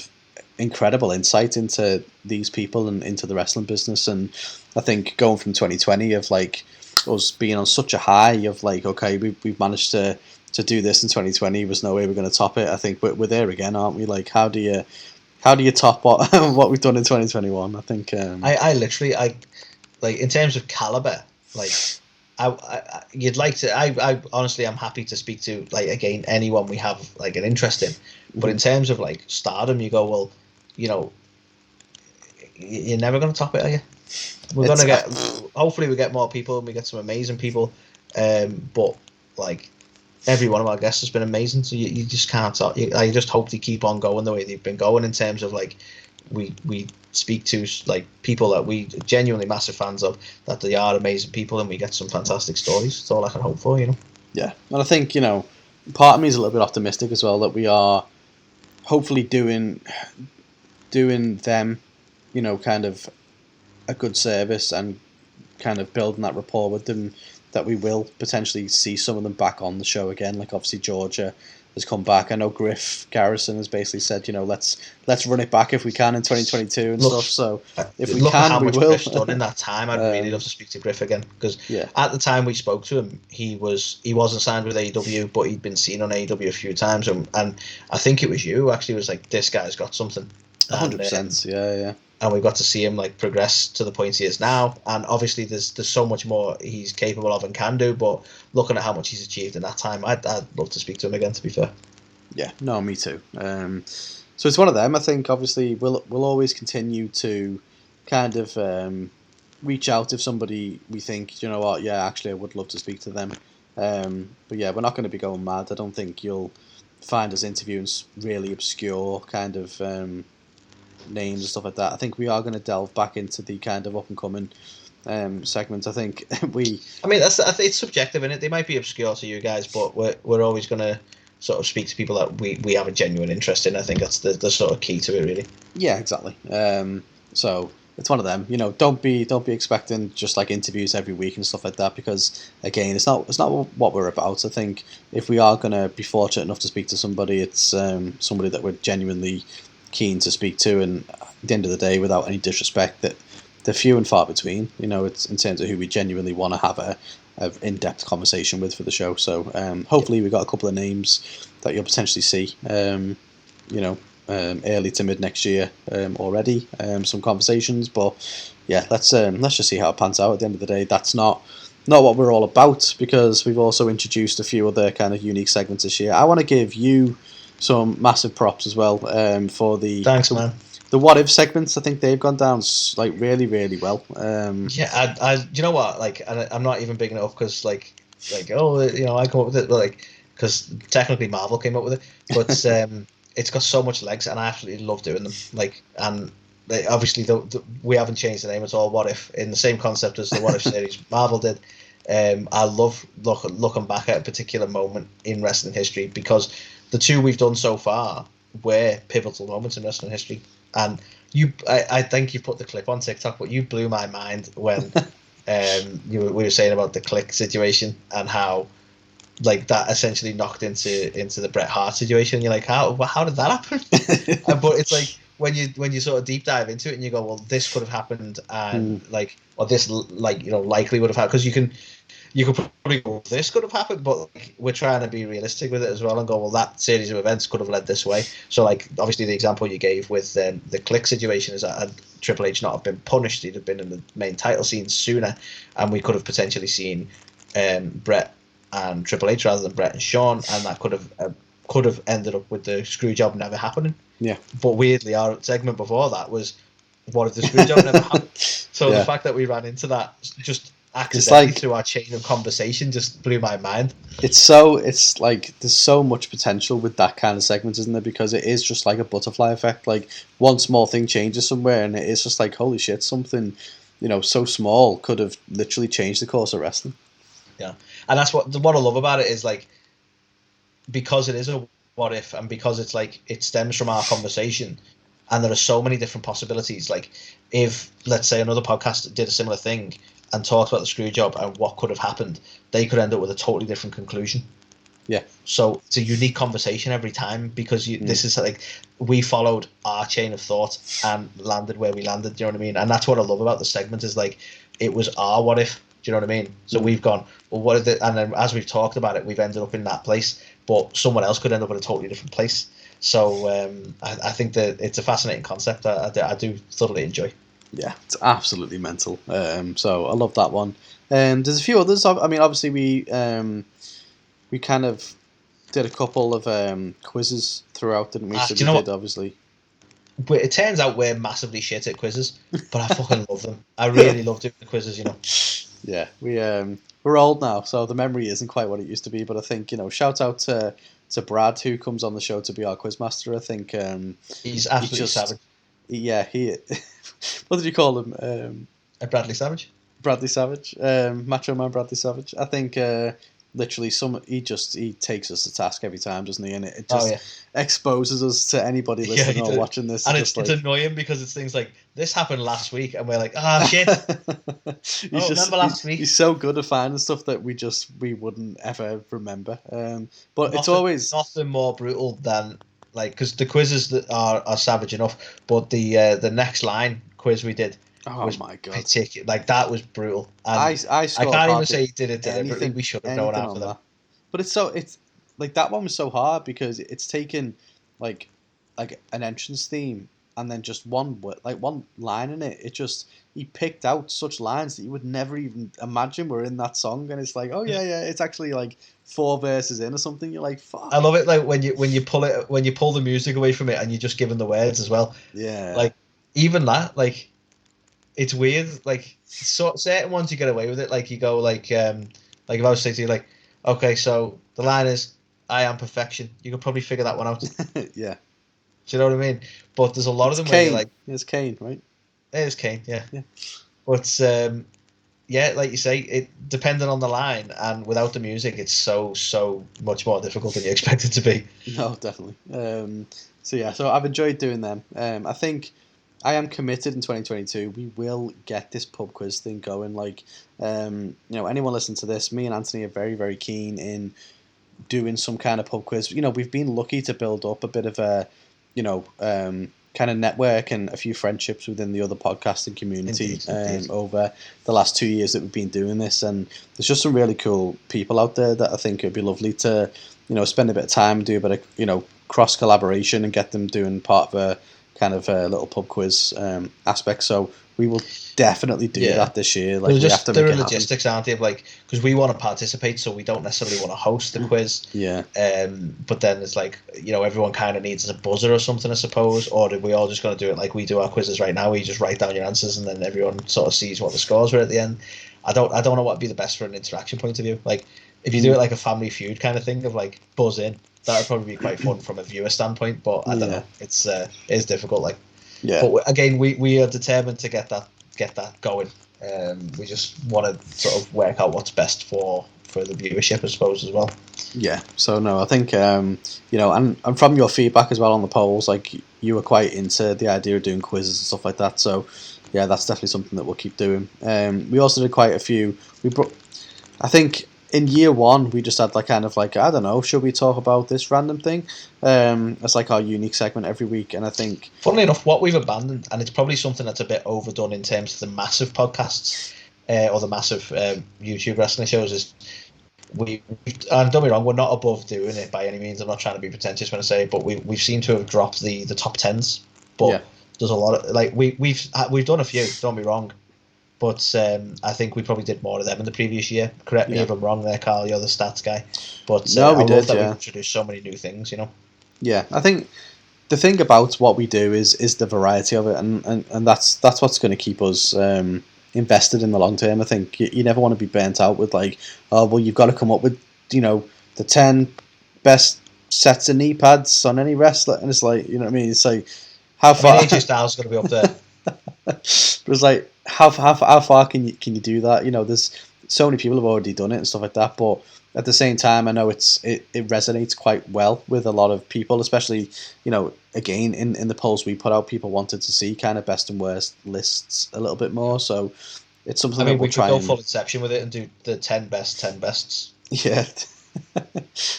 incredible insight into these people and into the wrestling business. And I think going from 2020 of like us being on such a high of like, okay, we've managed to do this in 2020, was no way we're going to top it. I think we're there again, aren't we? Like, how do you top what we've done in 2021? I think I literally like in terms of caliber, like I you'd like to. I honestly, I'm happy to speak to like again anyone we have like an interest in. But in terms of like stardom, you go, well, you're never going to top it, are you? We're going to get. Hopefully, we get more people and we get some amazing people. But like every one of our guests has been amazing, so you just can't top. I just hope they keep on going the way they've been going in terms of like we speak to like people that we genuinely massive fans of, that they are amazing people, and we get some fantastic stories. That's all I can hope for, Yeah, and I think part of me is a little bit optimistic as well that we are hopefully doing them, kind of a good service and kind of building that rapport with them, that we will potentially see some of them back on the show again, like obviously Georgia has come back. I know Griff Garrison has basically said, let's run it back if we can in 2022 and stuff. So if we look can, at how we much will. Griff's done in that time. I'd really love to speak to Griff again, because at the time we spoke to him, he wasn't signed with AEW, but he'd been seen on AEW a few times, and I think it was you who actually was like, this guy's got something. 100%, yeah. And we got to see him like progress to the point he is now, and obviously there's so much more he's capable of and can do. But looking at how much he's achieved in that time, I'd love to speak to him again. To be fair, yeah, no, me too. So it's one of them. I think obviously we'll always continue to kind of reach out if somebody we think, you know what, yeah, actually I would love to speak to them. But yeah, we're not going to be going mad. I don't think you'll find us interviewing really obscure kind of names and stuff like that. I think we are going to delve back into the kind of up and coming segments. I think I mean, it's subjective, isn't it? They might be obscure to you guys, but we're always going to sort of speak to people that we have a genuine interest in. I think that's the sort of key to it, really. Yeah, exactly. So it's one of them. Don't be expecting just like interviews every week and stuff like that, because again, it's not what we're about. I think if we are going to be fortunate enough to speak to somebody, it's somebody that we're genuinely keen to speak to, and at the end of the day, without any disrespect, that they're few and far between. It's in terms of who we genuinely want to have a in-depth conversation with for the show. So hopefully we got a couple of names that you'll potentially see early to mid next year already. Some conversations, but yeah, let's just see how it pans out. At the end of the day, that's not what we're all about, because we've also introduced a few other kind of unique segments this year. I want to give you some massive props as well for the thanks, man. The what if segments. I think they've gone down like really, really well. Yeah, I you know what, like, I'm not even big enough because like I come up with it, but like, because technically Marvel came up with it, but it's got so much legs, and I absolutely love doing them. Like, and obviously we haven't changed the name at all. What if, in the same concept as the What If series Marvel did. I love looking back at a particular moment in wrestling history, because the two we've done so far were pivotal moments in wrestling history. And I think you put the clip on TikTok, but you blew my mind when we were saying about the Click situation and how like that essentially knocked into the Bret Hart situation. You're like, how did that happen? But it's like when you sort of deep dive into it and you go, well, this could have happened, and or this likely would have happened, because you could probably go, this could have happened, but like, we're trying to be realistic with it as well and go, well, that series of events could have led this way. So like, obviously the example you gave with the Click situation is that had Triple H not have been punished, he'd have been in the main title scene sooner, and we could have potentially seen Bret and Triple H rather than Bret and Shawn, and that could have ended up with the screw job never happening. Yeah. But weirdly, our segment before that was, what if the screw job never happened? So the fact that we ran into that just accidentally through our chain of conversation just blew my mind. It's like there's so much potential with that kind of segment, isn't there? Because it is just like a butterfly effect. Like one small thing changes somewhere, and it is just like, holy shit, something so small could have literally changed the course of wrestling. Yeah, and that's what I love about it, is like, because it is a what if, and because it's like it stems from our conversation, and there are so many different possibilities. Like, if let's say another podcast did a similar thing and talked about the screw job and what could have happened, they could end up with a totally different conclusion. Yeah. So it's a unique conversation every time, because this is like, we followed our chain of thought and landed where we landed. Do you know what I mean? And that's what I love about the segment, is like, it was our what if. Do you know what I mean? So we've gone, well, what is it? And then as we've talked about it, we've ended up in that place, but someone else could end up in a totally different place. So I think that it's a fascinating concept. I do thoroughly enjoy. Yeah, it's absolutely mental. So I love that one. There's a few others. I mean, obviously we kind of did a couple of quizzes throughout, didn't we? So do you know what? Obviously. But it turns out we're massively shit at quizzes, but I fucking love them. I really love doing the quizzes, Yeah, we're old now, so the memory isn't quite what it used to be. But I think, shout out to Brad, who comes on the show to be our quizmaster. I think he's absolutely savage. Yeah, he. What did you call him? Bradley Savage. Bradley Savage, Macho Man Bradley Savage. I think literally he takes us to task every time, doesn't he? And it Oh just yeah, exposes us to anybody yeah, listening he or did. watching this. And Just it's like annoying because it's things like this happened last week, and we're like, ah, shit. Oh, remember last week? he's so good at finding stuff that we wouldn't ever remember. But it's always Nothing more brutal than like, because the quizzes that are savage enough, but the next line quiz we did oh was my god. particular. Like that was brutal, I and I I scored can't even hardly say he did it deliberately. We should have known anything half on of them. that. But it's like that one was so hard because it's taken like like an entrance theme and then just one line in it. It just he picked out such lines that you would never even imagine were in that song, and it's like, oh yeah, it's actually like 4 verses in or something. You're like, I fuck. love it, like when you pull the music away from it and you're just given the words as well. Yeah. Like even that, like it's weird. Like certain ones you get away with it. Like you go like if I was saying to you like, okay, so the line is I am perfection. You could probably figure that one out. Yeah. Do you know what I mean? But there's a lot of It's them where you're Kane. like, It's Kane, right? there's Kane, yeah. Yeah. But yeah, like you say, it depending on the line and without the music, it's so much more difficult than you expect it to be. No, definitely. So I've enjoyed doing them. I think I am committed in 2022. We will get this pub quiz thing going. Like, anyone listening to this, me and Anthony are very, very keen in doing some kind of pub quiz. We've been lucky to build up a bit of a, kind of network and a few friendships within the other podcasting community Indeed. over the last 2 years that we've been doing this. And there's just some really cool people out there that I think it'd be lovely to, spend a bit of time, do a bit of, cross collaboration and get them doing part of a kind of a little pub quiz aspect. So we will definitely do Yeah. that this year. Like we have to There make are it happen. logistics, aren't they? Like, because we want to participate, so we don't necessarily want to host the quiz. Yeah. But then it's like, everyone kind of needs a buzzer or something, I suppose. Or are we all just going to do it like we do our quizzes right now? Where you just write down your answers and then everyone sort of sees what the scores were at the end. I don't know what would be the best for an interaction point of view. Like, if you do it like a Family Feud kind of thing of like buzz in, that would probably be quite fun from a viewer standpoint. But I don't know. It is difficult. Like, Yeah. but again, we are determined to get that going. We just want to sort of work out what's best for the viewership, I suppose, as well. Yeah. So no, I think and from your feedback as well on the polls, like you were quite into the idea of doing quizzes and stuff like that. So yeah, that's definitely something that we'll keep doing. We also did quite a few. I think in year one we just had like kind of like, I don't know, should we talk about this random thing? It's like our unique segment every week, and I think funnily enough, what we've abandoned, and it's probably something that's a bit overdone in terms of the massive podcasts or the massive YouTube wrestling shows, is and don't get me wrong, we're not above doing it by any means. I'm not trying to be pretentious when I say it, but we seem to have dropped the top tens. But yeah. there's a lot of like we've done a few. Don't be wrong, but I think we probably did more of them in the previous year. Correct me if I'm wrong there, Carl. You're the stats guy, but No, we I did, love that yeah. we've introduced so many new things. Yeah, I think the thing about what we do is the variety of it, and that's what's going to keep us invested in the long term. I think you never want to be burnt out with like, oh well, you've got to come up with the 10 best sets of knee pads on any wrestler, and it's like, you know what I mean? It's like how far. I mean, AJ Styles is going to be up there. But it's like how far can you do that? There's so many people have already done it and stuff like that, but at the same time, I know it resonates quite well with a lot of people, especially, again, in the polls we put out, people wanted to see kind of best and worst lists a little bit more. So it's something that we could go full Inception with it and do the 10 bests. Yeah.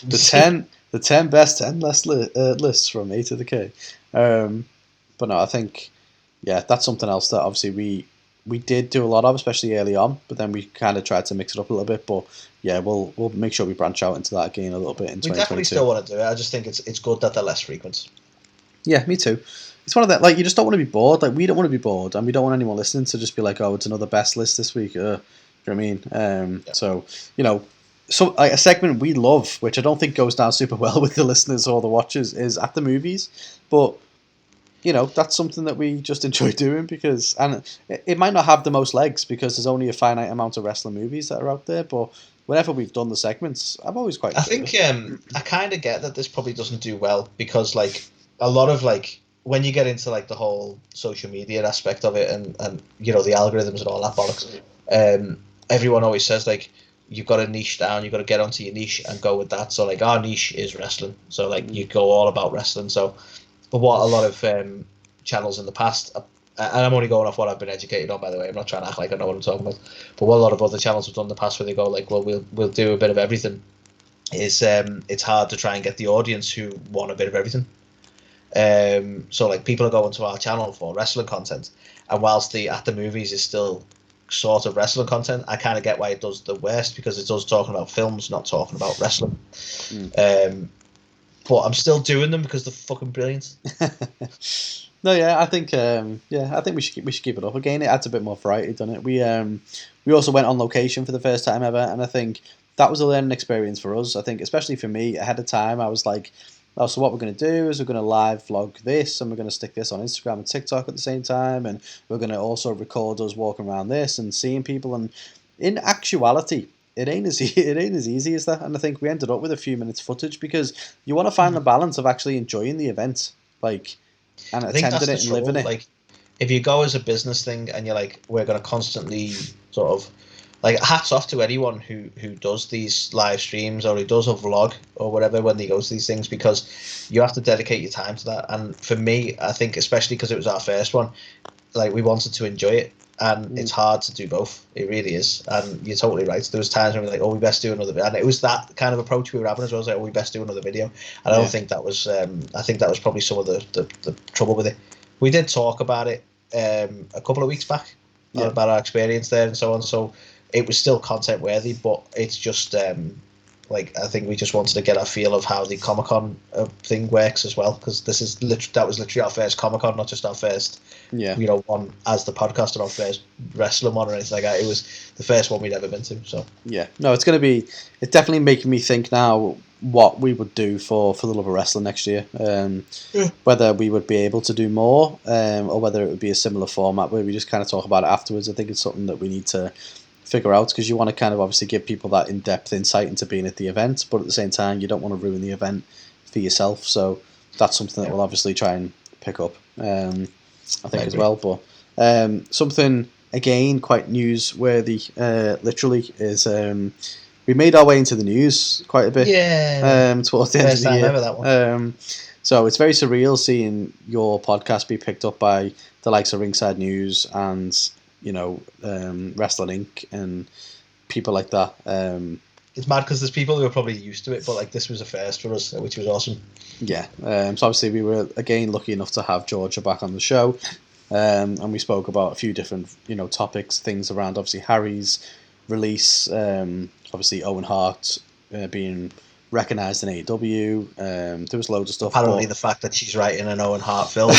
the 10 best 10 lists from A to the K. But no, I think, yeah, that's something else that obviously we did do a lot of, especially early on, but then we kind of tried to mix it up a little bit. But yeah, we'll make sure we branch out into that again a little bit in 2022. We definitely still want to do it. I just think it's good that they're less frequent. Yeah, me too. It's one of that, like, you just don't want to be bored. Like, we don't want to be bored, and we don't want anyone listening to just be like, oh, it's another best list this week. You know what I mean? Yeah. So, so like a segment we love, which I don't think goes down super well with the listeners or the watchers, is At the Movies. But that's something that we just enjoy doing because, and it might not have the most legs because there's only a finite amount of wrestling movies that are out there. But whenever we've done the segments, I've always quite enjoyed it. I kind of get that this probably doesn't do well because like a lot of like when you get into like the whole social media aspect of it and the algorithms and all that bollocks, everyone always says like, you've got to niche down. You've got to get onto your niche and go with that. So like our niche is wrestling. So like you go all about wrestling. So what a lot of channels in the past, and I'm only going off what I've been educated on, by the way. I'm not trying to act like I know what I'm talking about. But what a lot of other channels have done in the past, where they go like, well, we'll do a bit of everything. Is it's hard to try and get the audience who want a bit of everything. So like people are going to our channel for wrestling content, and whilst the at the movies is still sort of wrestling content, I kind of get why it does the worst, because it does talking about films, not talking about wrestling. But I'm still doing them because they're fucking brilliant. No, yeah, I think we should keep it up again. It adds a bit more variety, doesn't it? We also went on location for the first time ever, and I think that was a learning experience for us. I think, especially for me, ahead of time, I was like, oh, so what we're going to do is we're going to live vlog this, and we're going to stick this on Instagram and TikTok at the same time, and we're going to also record us walking around this and seeing people. And in actuality, it ain't as easy as that. And I think we ended up with a few minutes footage, because you want to find the balance of actually enjoying the event, like, and attending it and living it. Like, if you go as a business thing and you're like, we're going to constantly sort of, like, hats off to anyone who does these live streams or who does a vlog or whatever when they go to these things, because you have to dedicate your time to that. And for me, I think, especially because it was our first one, like, we wanted to enjoy it, and it's hard to do both. It really is. And you're totally right. There was times when we were like, oh, we best do another video. And it was that kind of approach we were having as well. It was like, oh, we best do another video. And I don't think that was, I think that was probably some of the trouble with it. We did talk about it a couple of weeks back, about our experience there and so on. So it was still content worthy, but it's just like, I think we just wanted to get a feel of how the Comic-Con thing works as well, because that was literally our first Comic-Con, not just our first one as the podcast, or our first wrestling one or anything like that. It was the first one we'd ever been to. So it's definitely making me think now what we would do for the Love of Wrestling next year. Whether we would be able to do more, or whether it would be a similar format where we just kind of talk about it afterwards. I think it's something that we need to figure out, because you want to kind of obviously give people that in-depth insight into being at the event, but at the same time you don't want to ruin the event for yourself. So that's something that we'll obviously try and pick up, I think, as well. But something again quite newsworthy, literally, is we made our way into the news quite a bit. Towards the end of the year. Ever, that one. So it's very surreal seeing your podcast be picked up by the likes of Ringside News and Wrestling Inc. and people like that. It's mad because there's people who are probably used to it, but like, this was a first for us, which was awesome. So obviously we were again lucky enough to have Georgia back on the show, and we spoke about a few different topics, things around obviously Harry's release, obviously Owen Hart being recognised in AEW. There was loads of stuff. Apparently, the fact that she's writing an Owen Hart film.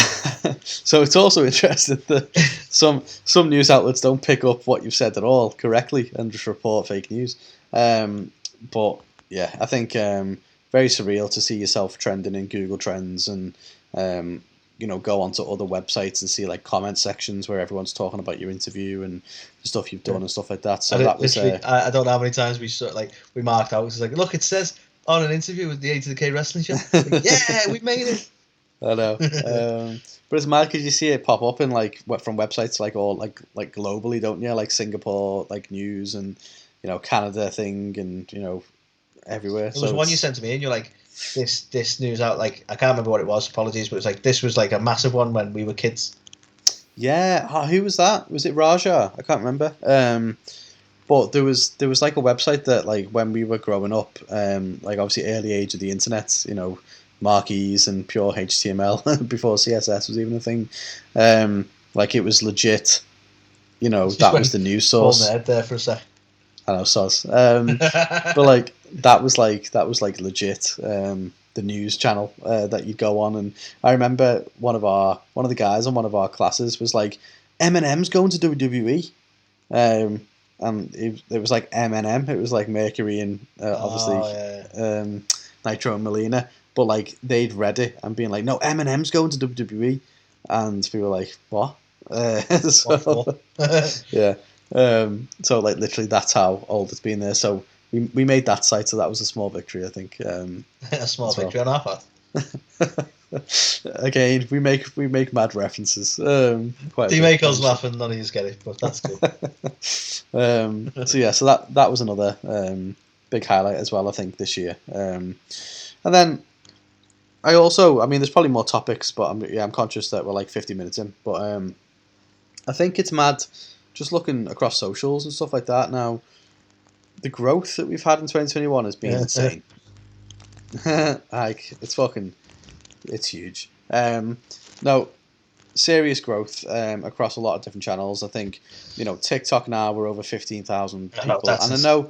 So it's also interesting that some news outlets don't pick up what you've said at all correctly and just report fake news. But yeah, I think very surreal to see yourself trending in Google Trends, and go onto other websites and see like comment sections where everyone's talking about your interview and the stuff you've done and stuff like that. So that was. I don't know how many times we marked out. It's like, look, it says on an interview with the A to the K Wrestling Show. Like, yeah, we made it. I know. But it's mad because you see it pop up in from websites all globally, don't you? Like Singapore, like news, and Canada thing, and everywhere. There was one you sent to me, and you're like, this news out, like, I can't remember what it was. Apologies, but it's like, this was like a massive one when we were kids. Yeah, who was that? Was it Raja? I can't remember. But there was like a website that like when we were growing up, like obviously early age of the internet, marquees and pure HTML before CSS was even a thing. Like it was legit. That was the news source. Nerd there for a sec. I know, soz. But that was legit. The news channel that you'd go on, and I remember one of the guys on one of our classes was like, Eminem's going to WWE. And it was like M&M. It was like Mercury and obviously Nitro and Melina. But like they'd read it and being like, no, Eminem's going to WWE, and people were like, what? Yeah. So like literally that's how old it's been there. So we made that site, so that was a small victory, I think. A small victory on our part. Again, we make mad references. Quite They make us laugh and none of you get it, but that's cool. So that was another big highlight as well, I think, this year. And then I mean, there's probably more topics, but I'm conscious that we're like 50 minutes in. But I think it's mad just looking across socials and stuff like that now. The growth that we've had in 2021 has been insane. Like, it's huge. No, serious growth across a lot of different channels. I think, TikTok now we're over 15,000 people. And I know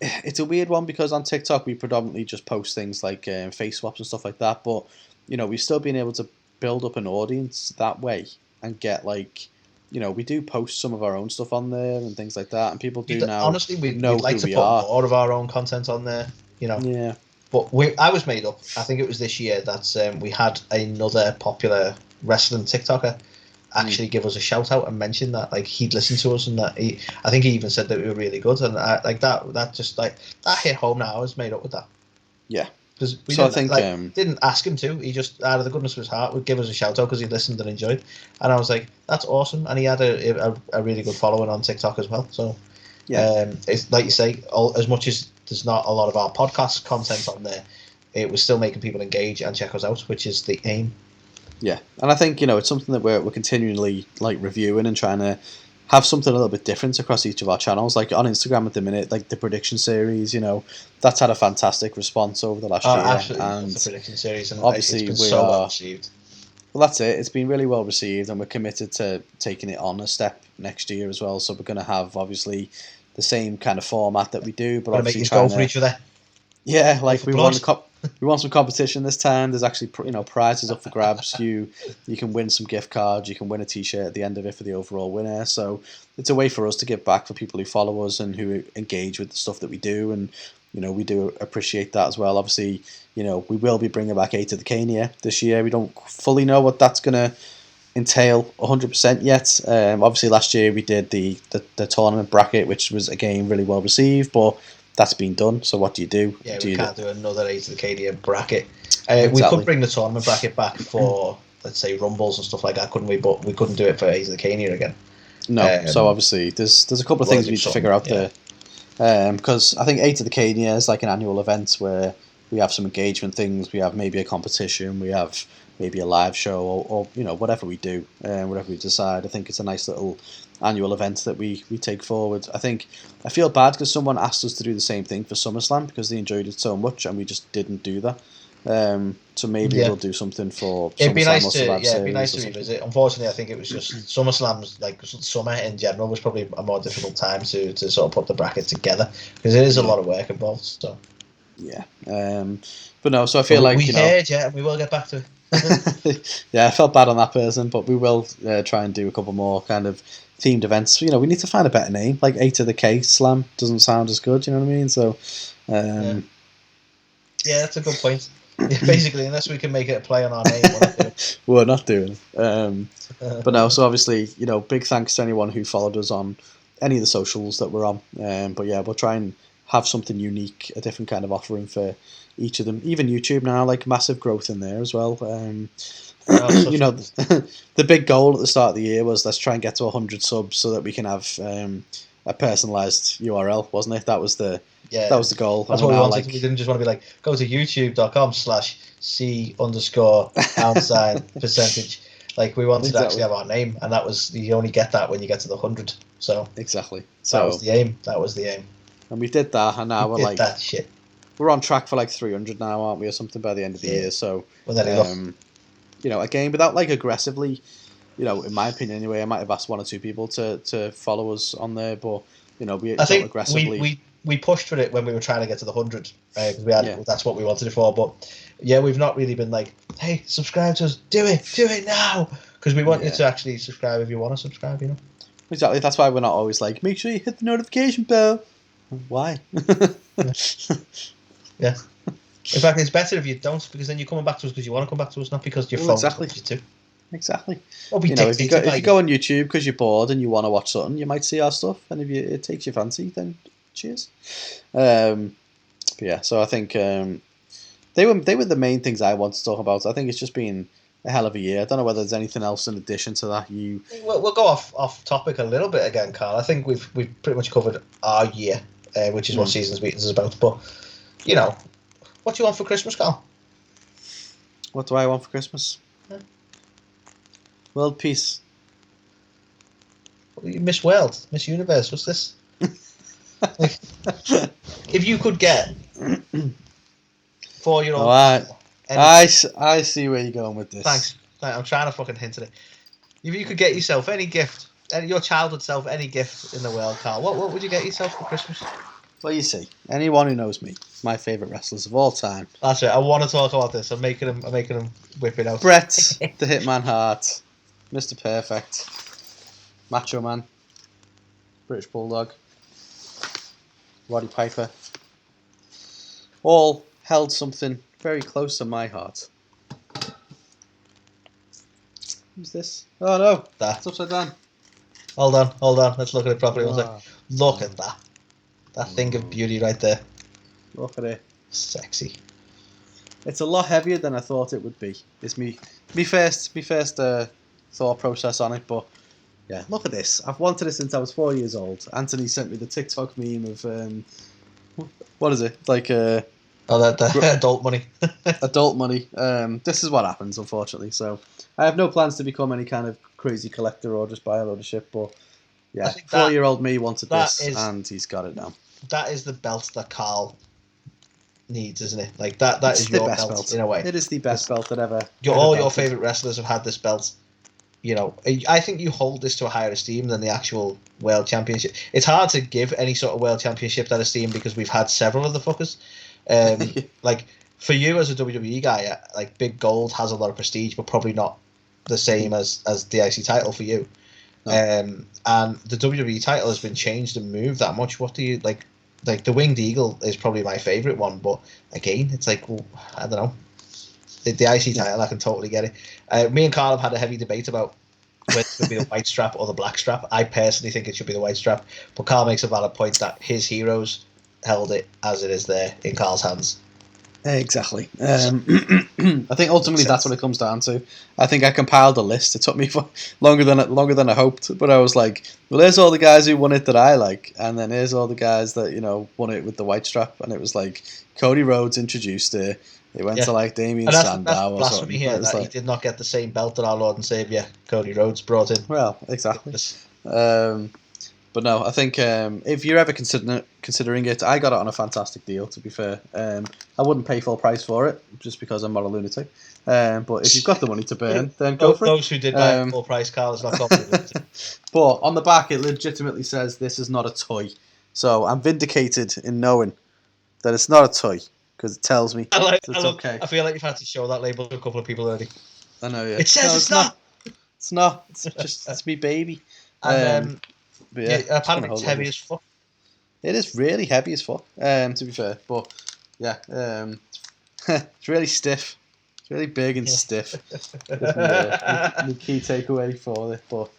it's a weird one because on TikTok we predominantly just post things like face swaps and stuff like that. But, we've still been able to build up an audience that way and get like... we do post some of our own stuff on there and things like that, and people do now. Honestly, we'd like to put more of our own content on there, Yeah. But I was made up. I think it was this year that we had another popular wrestling TikToker actually give us a shout out and mention that like he'd listened to us and that I think he even said that we were really good, and that just like that hit home. Now I was made up with that. Yeah. Because we didn't ask him to. He just, out of the goodness of his heart, would give us a shout out because he listened and enjoyed. And I was like, that's awesome. And he had a really good following on TikTok as well. So, it's like you say, as much as there's not a lot of our podcast content on there, it was still making people engage and check us out, which is the aim. Yeah, and I think it's something that we're continually like reviewing and trying to have something a little bit different across each of our channels. Like on Instagram at the minute, like the prediction series, that's had a fantastic response over the last year. Absolutely, and the prediction series, and obviously it's been so well received. Well, that's it. It's been really well received, and we're committed to taking it on a step next year as well. So we're going to have obviously the same kind of format that we do, but obviously make go for each other. Yeah, like we want some competition this time. There's actually prizes up for grabs. You can win some gift cards. You can win a T-shirt at the end of it for the overall winner. So it's a way for us to give back for people who follow us and who engage with the stuff that we do. And we do appreciate that as well. Obviously, we will be bringing back 8 of the Cania this year. We don't fully know what that's going to entail 100% yet. Obviously, last year we did the tournament bracket, which was again really well received, but that's been done. So what do you do? Yeah, we can't do another 8 of the Cania bracket. We could bring the tournament bracket back for, let's say, Rumbles and stuff like that, couldn't we? But we couldn't do it for 8 of the Cania again. No. So obviously, there's a couple of things we need to figure out there. Because I think 8 of the Cania is like an annual event where we have some engagement things. We have maybe a competition. We have maybe a live show or whatever we do, whatever we decide. I think it's a nice little annual event that we take forward. I feel bad because someone asked us to do the same thing for SummerSlam because they enjoyed it so much and we just didn't do that. So maybe we'll do something for it'd be SummerSlam nice it'd be nice to revisit. Unfortunately, I think it was just SummerSlam's, like summer in general, was probably a more difficult time to sort of put the bracket together because it is a lot of work involved. So but no, so I feel like we heard, and we will get back to it. Yeah, I felt bad on that person, but we will try and do a couple more kind of themed events. We need to find a better name. Like 8 of the K Slam doesn't sound as good. You know what I mean? So, yeah, that's a good point. Basically, unless we can make it a play on our name, we're not doing it. But no, so obviously, big thanks to anyone who followed us on any of the socials that we're on. But yeah, we'll try and have something unique, a different kind of offering for each of them. Even YouTube now, like massive growth in there as well. The big goal at the start of the year was let's try and get to 100 subs so that we can have a personalized URL, wasn't it? That was the goal. That's what we wanted. We didn't just want to be like, go to youtube.com/C_% Like we wanted to actually have our name, and that was, you only get that when you get to the 100. So exactly. So that was the aim. And we did that, and now we're that shit. We're on track for like 300 now, aren't we, or something by the end of the year? So again, without like aggressively, in my opinion anyway, I might have asked 1 or 2 people to follow us on there, but I think aggressively. We pushed for it when we were trying to get to the 100 because that's what we wanted it for. But we've not really been like, hey, subscribe to us, do it now, because we want you to actually subscribe if you want to subscribe. Exactly. That's why we're not always like, make sure you hit the notification bell. Why? Yeah. In fact, it's better if you don't, because then you're coming back to us because you want to come back to us, not because your phone tells you to. Exactly. If you go on YouTube because you're bored and you want to watch something, you might see our stuff, and if it takes your fancy, then cheers. So I think They were the main things I want to talk about. I think it's just been a hell of a year. I don't know whether there's anything else in addition to that. We'll go off topic a little bit again, Carl. I think we've pretty much covered our year, which is what Seasons Meetings is about. But what do you want for Christmas, Carl? What do I want for Christmas? Yeah. World peace. Miss World, Miss Universe. What's this? If you could get 4-year-old. I see where you're going with this. Thanks. I'm trying to fucking hint at it. If you could get yourself any gift, your childhood self, any gift in the world, Carl, what would you get yourself for Christmas? Well, you see, anyone who knows me, my favourite wrestlers of all time. That's it. I want to talk about this. I'm making him whip it out. Bret, the Hitman Hart, Mr. Perfect, Macho Man, British Bulldog, Roddy Piper, all held something very close to my heart. Who's this? Oh no, that's upside down. Hold on. Let's look at it properly. Look at that. That thing of beauty right there. Look at it. Sexy. It's a lot heavier than I thought it would be. It's me first thought process on it, but yeah, look at this. I've wanted it since I was 4 years old. Anthony sent me the TikTok meme of what is it? Like that adult money. Adult money. This is what happens, unfortunately. So I have no plans to become any kind of crazy collector or just buy a load of shit, but yeah, 4-year-old me wanted this, and he's got it now. That is the belt that Karl needs, isn't it? Like that is your best belt in a way. It is the best belt that ever. All your favourite wrestlers have had this belt. I think you hold this to a higher esteem than the actual World Championship. It's hard to give any sort of World Championship that esteem because we've had several of the fuckers. Like for you as a WWE guy, like Big Gold has a lot of prestige, but probably not the same as the IC title for you. No. And the WWE title has been changed and moved that much. What do you like? Like the Winged Eagle is probably my favourite one, but again, it's like, well, I don't know. The IC title, I can totally get it. Me and Karl have had a heavy debate about whether it should be the white strap or the black strap. I personally think it should be the white strap, but Karl makes a valid point that his heroes held it as it is there in Karl's hands. Exactly. I think ultimately that's what it comes down to. I think I compiled a list. It took me longer than I hoped, but I was like, well, here's all the guys who won it that I like, and then here's all the guys that won it with the white strap, and it was like Cody Rhodes introduced it. It went to like Damien Sandow or something. Blasphemy here that he did not get the same belt that our Lord and Saviour Cody Rhodes brought in. Well, exactly. But no, I think if you're ever considering it, I got it on a fantastic deal, to be fair. I wouldn't pay full price for it, just because I'm not a lunatic. But if you've got the money to burn, then go for it. Those who did buy full price, Karl, is not confident. But on the back, it legitimately says this is not a toy. So I'm vindicated in knowing that it's not a toy, because it tells me it's okay. I feel like you've had to show that label to a couple of people already. I know, yeah. It says it's not. It's not. It's me baby. And apparently it's heavy as fuck. It is really heavy as fuck, to be fair. But yeah, it's really stiff. It's really big and stiff. The key takeaway for it. But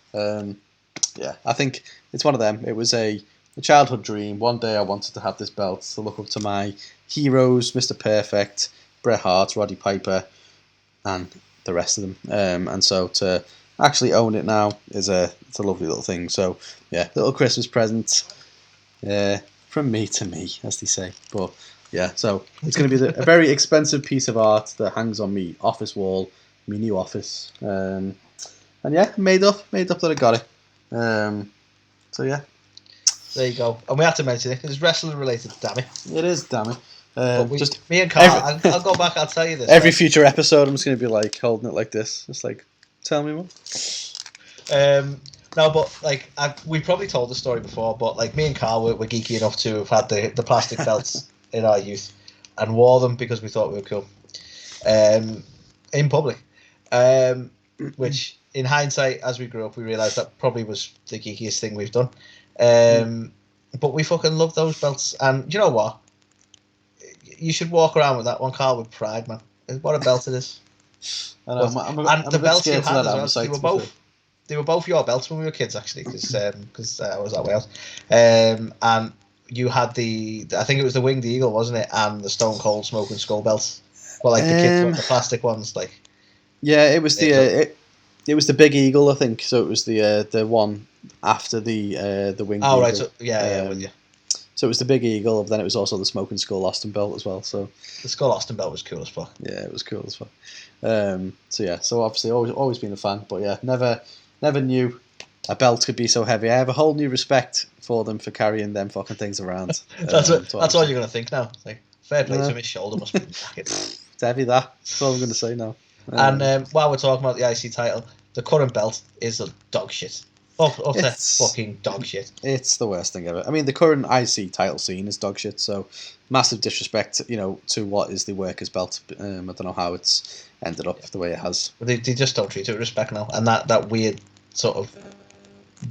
yeah, I think it's one of them. It was a childhood dream. One day I wanted to have this belt to look up to my heroes, Mr. Perfect, Bret Hart, Roddy Piper, and the rest of them. And so to actually own it now it's a lovely little thing. So yeah, little Christmas present from me to me, as they say. But yeah, so it's going to be a very expensive piece of art that hangs on me office wall, me new office. And yeah, made up that I got it. So yeah, there you go. And we have to mention it. It's wrestling related. Damn it. It is. Damn it. Just me and Karl. I'll go back. I'll tell you this. Every future episode, I'm just going to be like holding it like this. Just like, tell me more. No, but like we probably told the story before, but like me and Karl were geeky enough to have had the plastic belts in our youth and wore them because we thought we were cool in public. Which in hindsight, as we grew up, we realised that probably was the geekiest thing we've done. But we fucking love those belts, and you know what? You should walk around with that one, Karl, with pride, man. What a belt it is. I know, and the belts you had as well, they were both your belts when we were kids, actually, because I was at Wales. And you had I think it was the Winged Eagle, wasn't it? And the Stone Cold Smoking Skull belt. Well, like the kids, the plastic ones, like. Yeah, it was it was the big eagle, I think. So it was the one after the winged Oh eagle. right, so, yeah, with you. So it was the big eagle, but then it was also the smoking skull Austin belt as well. So The Skull Austin belt was cool as fuck. yeah, it was cool as fuck. So yeah, so obviously always been a fan, but yeah, never knew a belt could be so heavy. I have a whole new respect for them for carrying them fucking things around. That's all you're gonna think now. Like, fair play to him, his shoulder must be knackered. It's heavy, That's all I'm going to say now. And while we're talking about the IC title, the current belt is a dog shit. Utter fucking dog shit. It's the worst thing ever. I mean, the current IC title scene is dog shit, so massive disrespect, to what is the workers' belt. I don't know how it's ended up the way it has. They just don't treat it with respect now. And that weird sort of...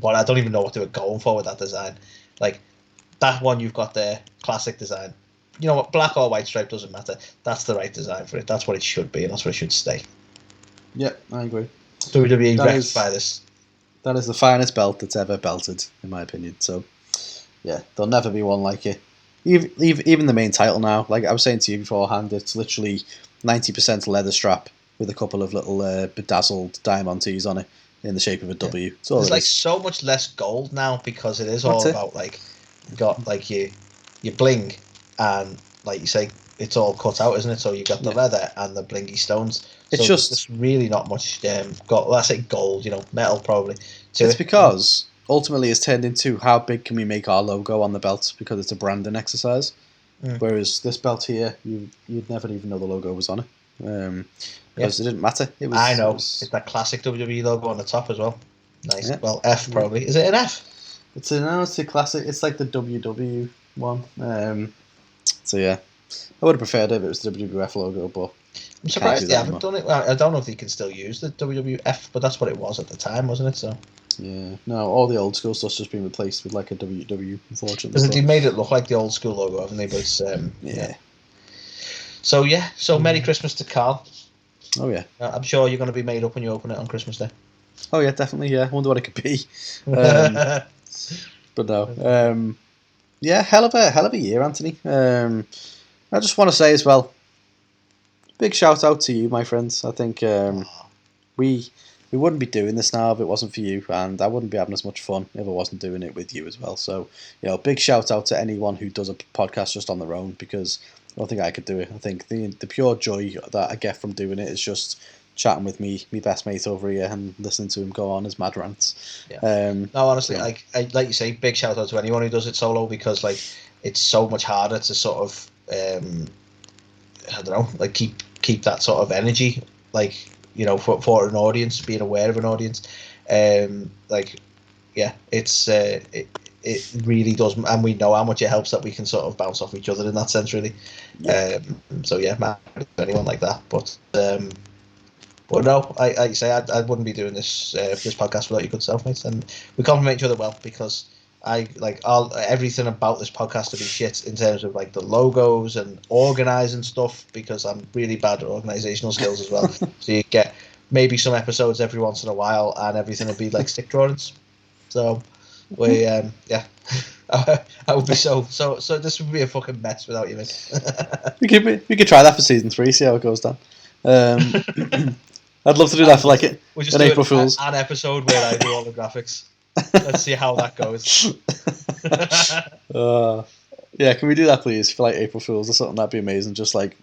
Well, I don't even know what they were going for with that design. Like, that one you've got there, classic design. You know what, black or white stripe doesn't matter. That's the right design for it. That's what it should be, and that's where it should stay. Yeah, I agree. WWE rectify this. That is the finest belt that's ever belted, in my opinion. So, yeah, there'll never be one like it. Even the main title now, like I was saying to you beforehand, it's literally 90% leather strap with a couple of little bedazzled diamantes on it in the shape of a W. Yeah. There's like so much less gold now because it is all about like you got like your bling, and like you say, it's all cut out, isn't it? So you got the leather and the blingy stones. It's so just there's really not much gold. Well, I say gold, metal probably. It's because ultimately it's turned into how big can we make our logo on the belt, because it's a branding exercise. Whereas this belt here, you'd never even know the logo was on it. Because it didn't matter. I know. It's that classic WWE logo on the top as well. Nice. Yeah. Well, F probably. Is it an F? It's a classic. It's like the WW one. So yeah, I would have preferred it if it was the WWF logo, but I'm surprised they haven't done it. Well, I don't know if they can still use the WWF, but that's what it was at the time, wasn't it? So yeah, no, all the old school stuff's just been replaced with like a WW, unfortunately. Because they made it look like the old school logo, haven't they? But it's, So Merry Christmas to Karl. Oh yeah. I'm sure you're going to be made up when you open it on Christmas Day. Oh yeah, definitely. Yeah, I wonder what it could be. But no. Yeah, hell of a year, Anthony. I just want to say as well, big shout out to you, my friends. I think we wouldn't be doing this now if it wasn't for you, and I wouldn't be having as much fun if I wasn't doing it with you as well. So, big shout out to anyone who does a podcast just on their own, because I don't think I could do it. I think the pure joy that I get from doing it is just chatting with my best mate over here and listening to him go on his mad rants. Yeah. No, honestly, like you say, big shout out to anyone who does it solo, because like it's so much harder to sort of I don't know, like keep that sort of energy, like for an audience, being aware of an audience, it's it really does, and we know how much it helps that we can sort of bounce off each other in that sense, really. So yeah, man, anyone like that, but no, I say I wouldn't be doing this podcast without your good self, mates, and we compliment each other well, because I like everything about this podcast to be shit in terms of like the logos and organising stuff, because I'm really bad at organisational skills as well. So you get maybe some episodes every once in a while, and everything would be like stick drawings. So we I would be so this would be a fucking mess without you, mate. we could try that for season 3, see how it goes down. I'd love to do that for like an April Fool's. An episode where I do all the graphics. Let's see how that goes. Yeah, can we do that, please, for like April Fool's or something? That'd be amazing. Just like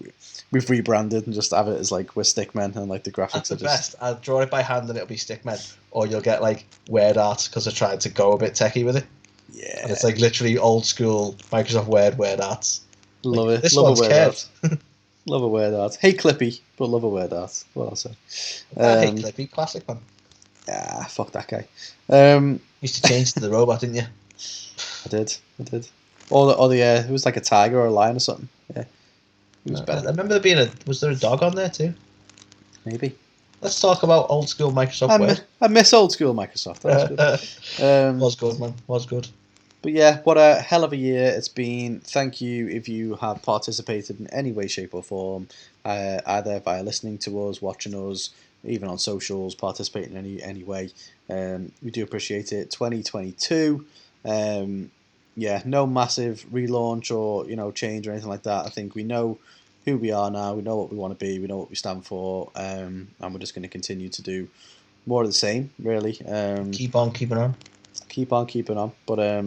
we've rebranded and just have it as like we're Stickmen, and like the graphics That's are the best. I'll draw it by hand and it'll be Stickmen, or you'll get like Word art because I tried to go a bit techie with it. Yeah, and it's like literally old school Microsoft Word arts. Love like, it. This love one's a Word curved. art. Love a Word art. Hey Clippy, but love a Word art. What else? Hey Clippy, classic man. Ah, fuck that guy. Used to change to the robot, didn't you? I did. Or the it was like a tiger or a lion or something. Yeah, it was better. I remember there was there a dog on there too? Maybe. Let's talk about old school Microsoft Word. I miss old school Microsoft. That was good. Was good, man. Was good. But yeah, what a hell of a year it's been. Thank you if you have participated in any way, shape or form, either via listening to us, watching us, even on socials, participating in any way. We do appreciate it. 2022, no massive relaunch or change or anything like that. I think we know who we are now. We know what we want to be. We know what we stand for, and we're just going to continue to do more of the same, really. Keep on keeping on. Keep on keeping on. But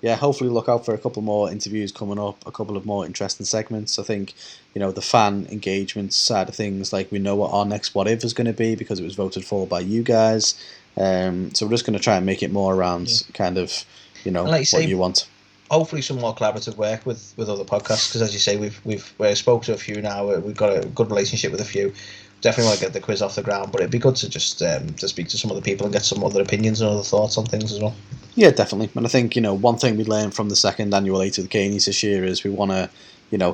yeah, hopefully look out for a couple more interviews coming up, a couple of more interesting segments. I think, the fan engagement side of things, like we know what our next What If is going to be because it was voted for by you guys. So we're just going to try and make it more around kind of, what you want. Hopefully some more collaborative work with other podcasts, because as you say, we've spoke to a few now. We've got a good relationship with a few. Definitely want to get the quiz off the ground, but it'd be good to just to speak to some other people and get some other opinions and other thoughts on things as well. Yeah, definitely. And I think, one thing we learned from the second annual A to the Caneys this year is we want to,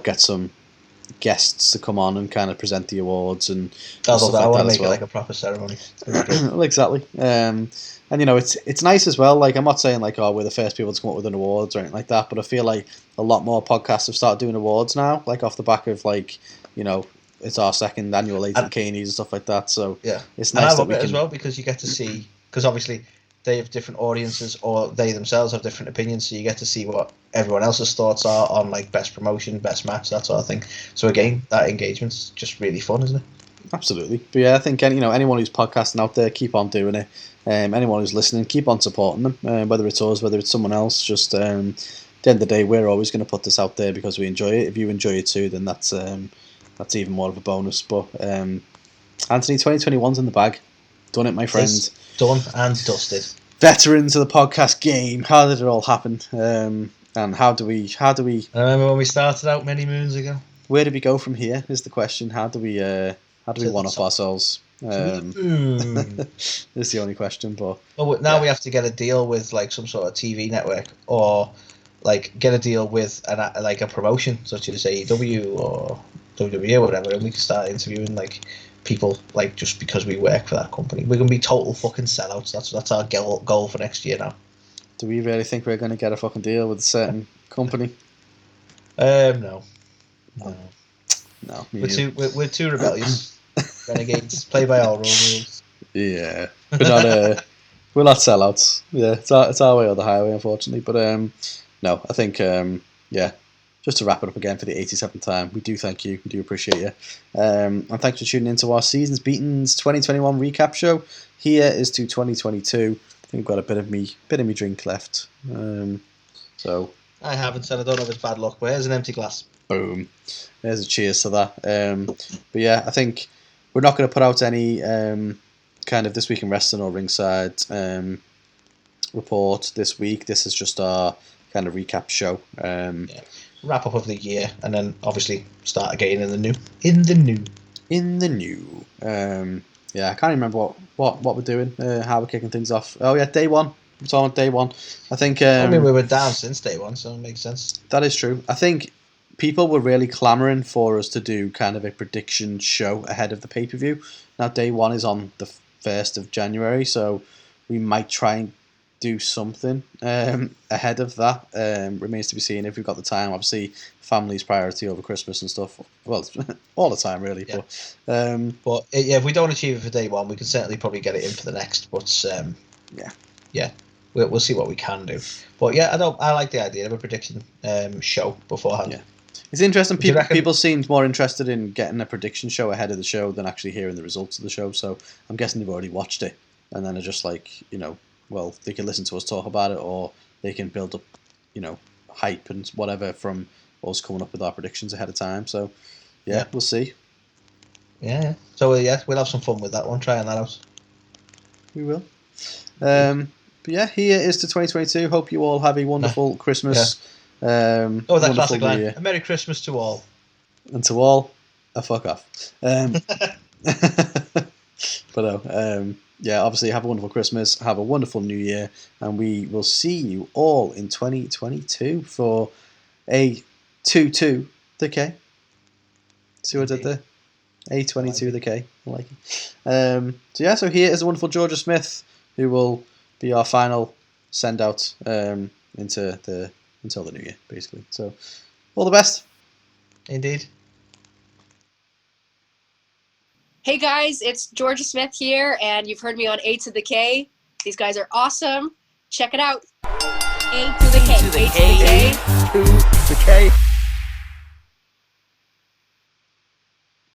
get some guests to come on and kind of present the awards and stuff like that. I want to make it like a proper ceremony. Well, exactly. And it's nice as well. Like, I'm not saying like, we're the first people to come up with an awards or anything like that, but I feel like a lot more podcasts have started doing awards now, like off the back of like, it's our second annual A to the Caneys and stuff like that. So yeah, it's nice that we can... as well, because you get to see, because obviously they have different audiences, or they themselves have different opinions, so you get to see what everyone else's thoughts are on like best promotion, best match, that sort of thing. So again, that engagement's just really fun, isn't it? Absolutely. But yeah, I think anyone who's podcasting out there, keep on doing it. Anyone who's listening, keep on supporting them, whether it's us, whether it's someone else. Just at the end of the day, we're always going to put this out there because we enjoy it. If you enjoy it too, then that's even more of a bonus. But Anthony, 2021's in the bag. Done it, my friend. It's done and dusted. Veterans of the podcast game. How did it all happen? And how do we? I remember when we started out many moons ago. Where do we go from here? Is the question. How do we one up ourselves? Is the only question. But we have to get a deal with like some sort of TV network, or like get a deal with a promotion such as AEW or WWE or whatever, and we can start interviewing like people, like, just because we work for that company. We're gonna be total fucking sellouts. That's our goal for next year now. Do we really think we're gonna get a fucking deal with a certain company? No. We're too rebellious. Renegades, play by our own rules. Yeah, we're not sellouts. Yeah, it's our way or the highway, unfortunately. But no, I think just to wrap it up again for the 87th time, we do thank you. We do appreciate you. And thanks for tuning into our Seasons Beatings 2021 recap show. Here is to 2022. I think we've got a bit of me drink left. So I haven't said I don't know if it's bad luck, but here's an empty glass. Boom. There's a cheers to that. But yeah, I think we're not going to put out any kind of This Week in Wrestling or Ringside report this week. This is just our kind of recap show. Wrap up of the year, and then obviously start again in the new. Yeah, I can't remember what we're doing, how we're kicking things off. Oh yeah, day one. We're talking day one. I think. We were down since day one, so it makes sense. That is true. I think people were really clamouring for us to do kind of a prediction show ahead of the pay-per-view. Now day one is on the 1st of January, so we might try and do something ahead of that. Remains to be seen if we've got the time. Obviously, family's priority over Christmas and stuff. Well, all the time really. Yeah. But if we don't achieve it for day one, we can certainly probably get it in for the next. But we'll see what we can do. But yeah, I like the idea of a prediction show beforehand. Yeah. It's interesting. People seemed more interested in getting a prediction show ahead of the show than actually hearing the results of the show. So I'm guessing they've already watched it, and then are just like, well, they can listen to us talk about it, or they can build up, hype and whatever from us coming up with our predictions ahead of time. So, yeah. We'll see. Yeah. So, we'll have some fun with that one, trying that out. We will. But yeah, here is to 2022. Hope you all have a wonderful Christmas. That classic line. A Merry Christmas to all. And to all, a fuck off. But no, obviously have a wonderful Christmas, have a wonderful New Year, and we will see you all in 2022 for a 2-2 the K. See what I did there? A22 the K. I like it. So here is a wonderful Georgia Smith, who will be our final send out until the New Year, basically. So all the best. Indeed. Hey guys, it's Georgia Smith here, and you've heard me on A to the K. These guys are awesome. Check it out. A to the K. A to the K.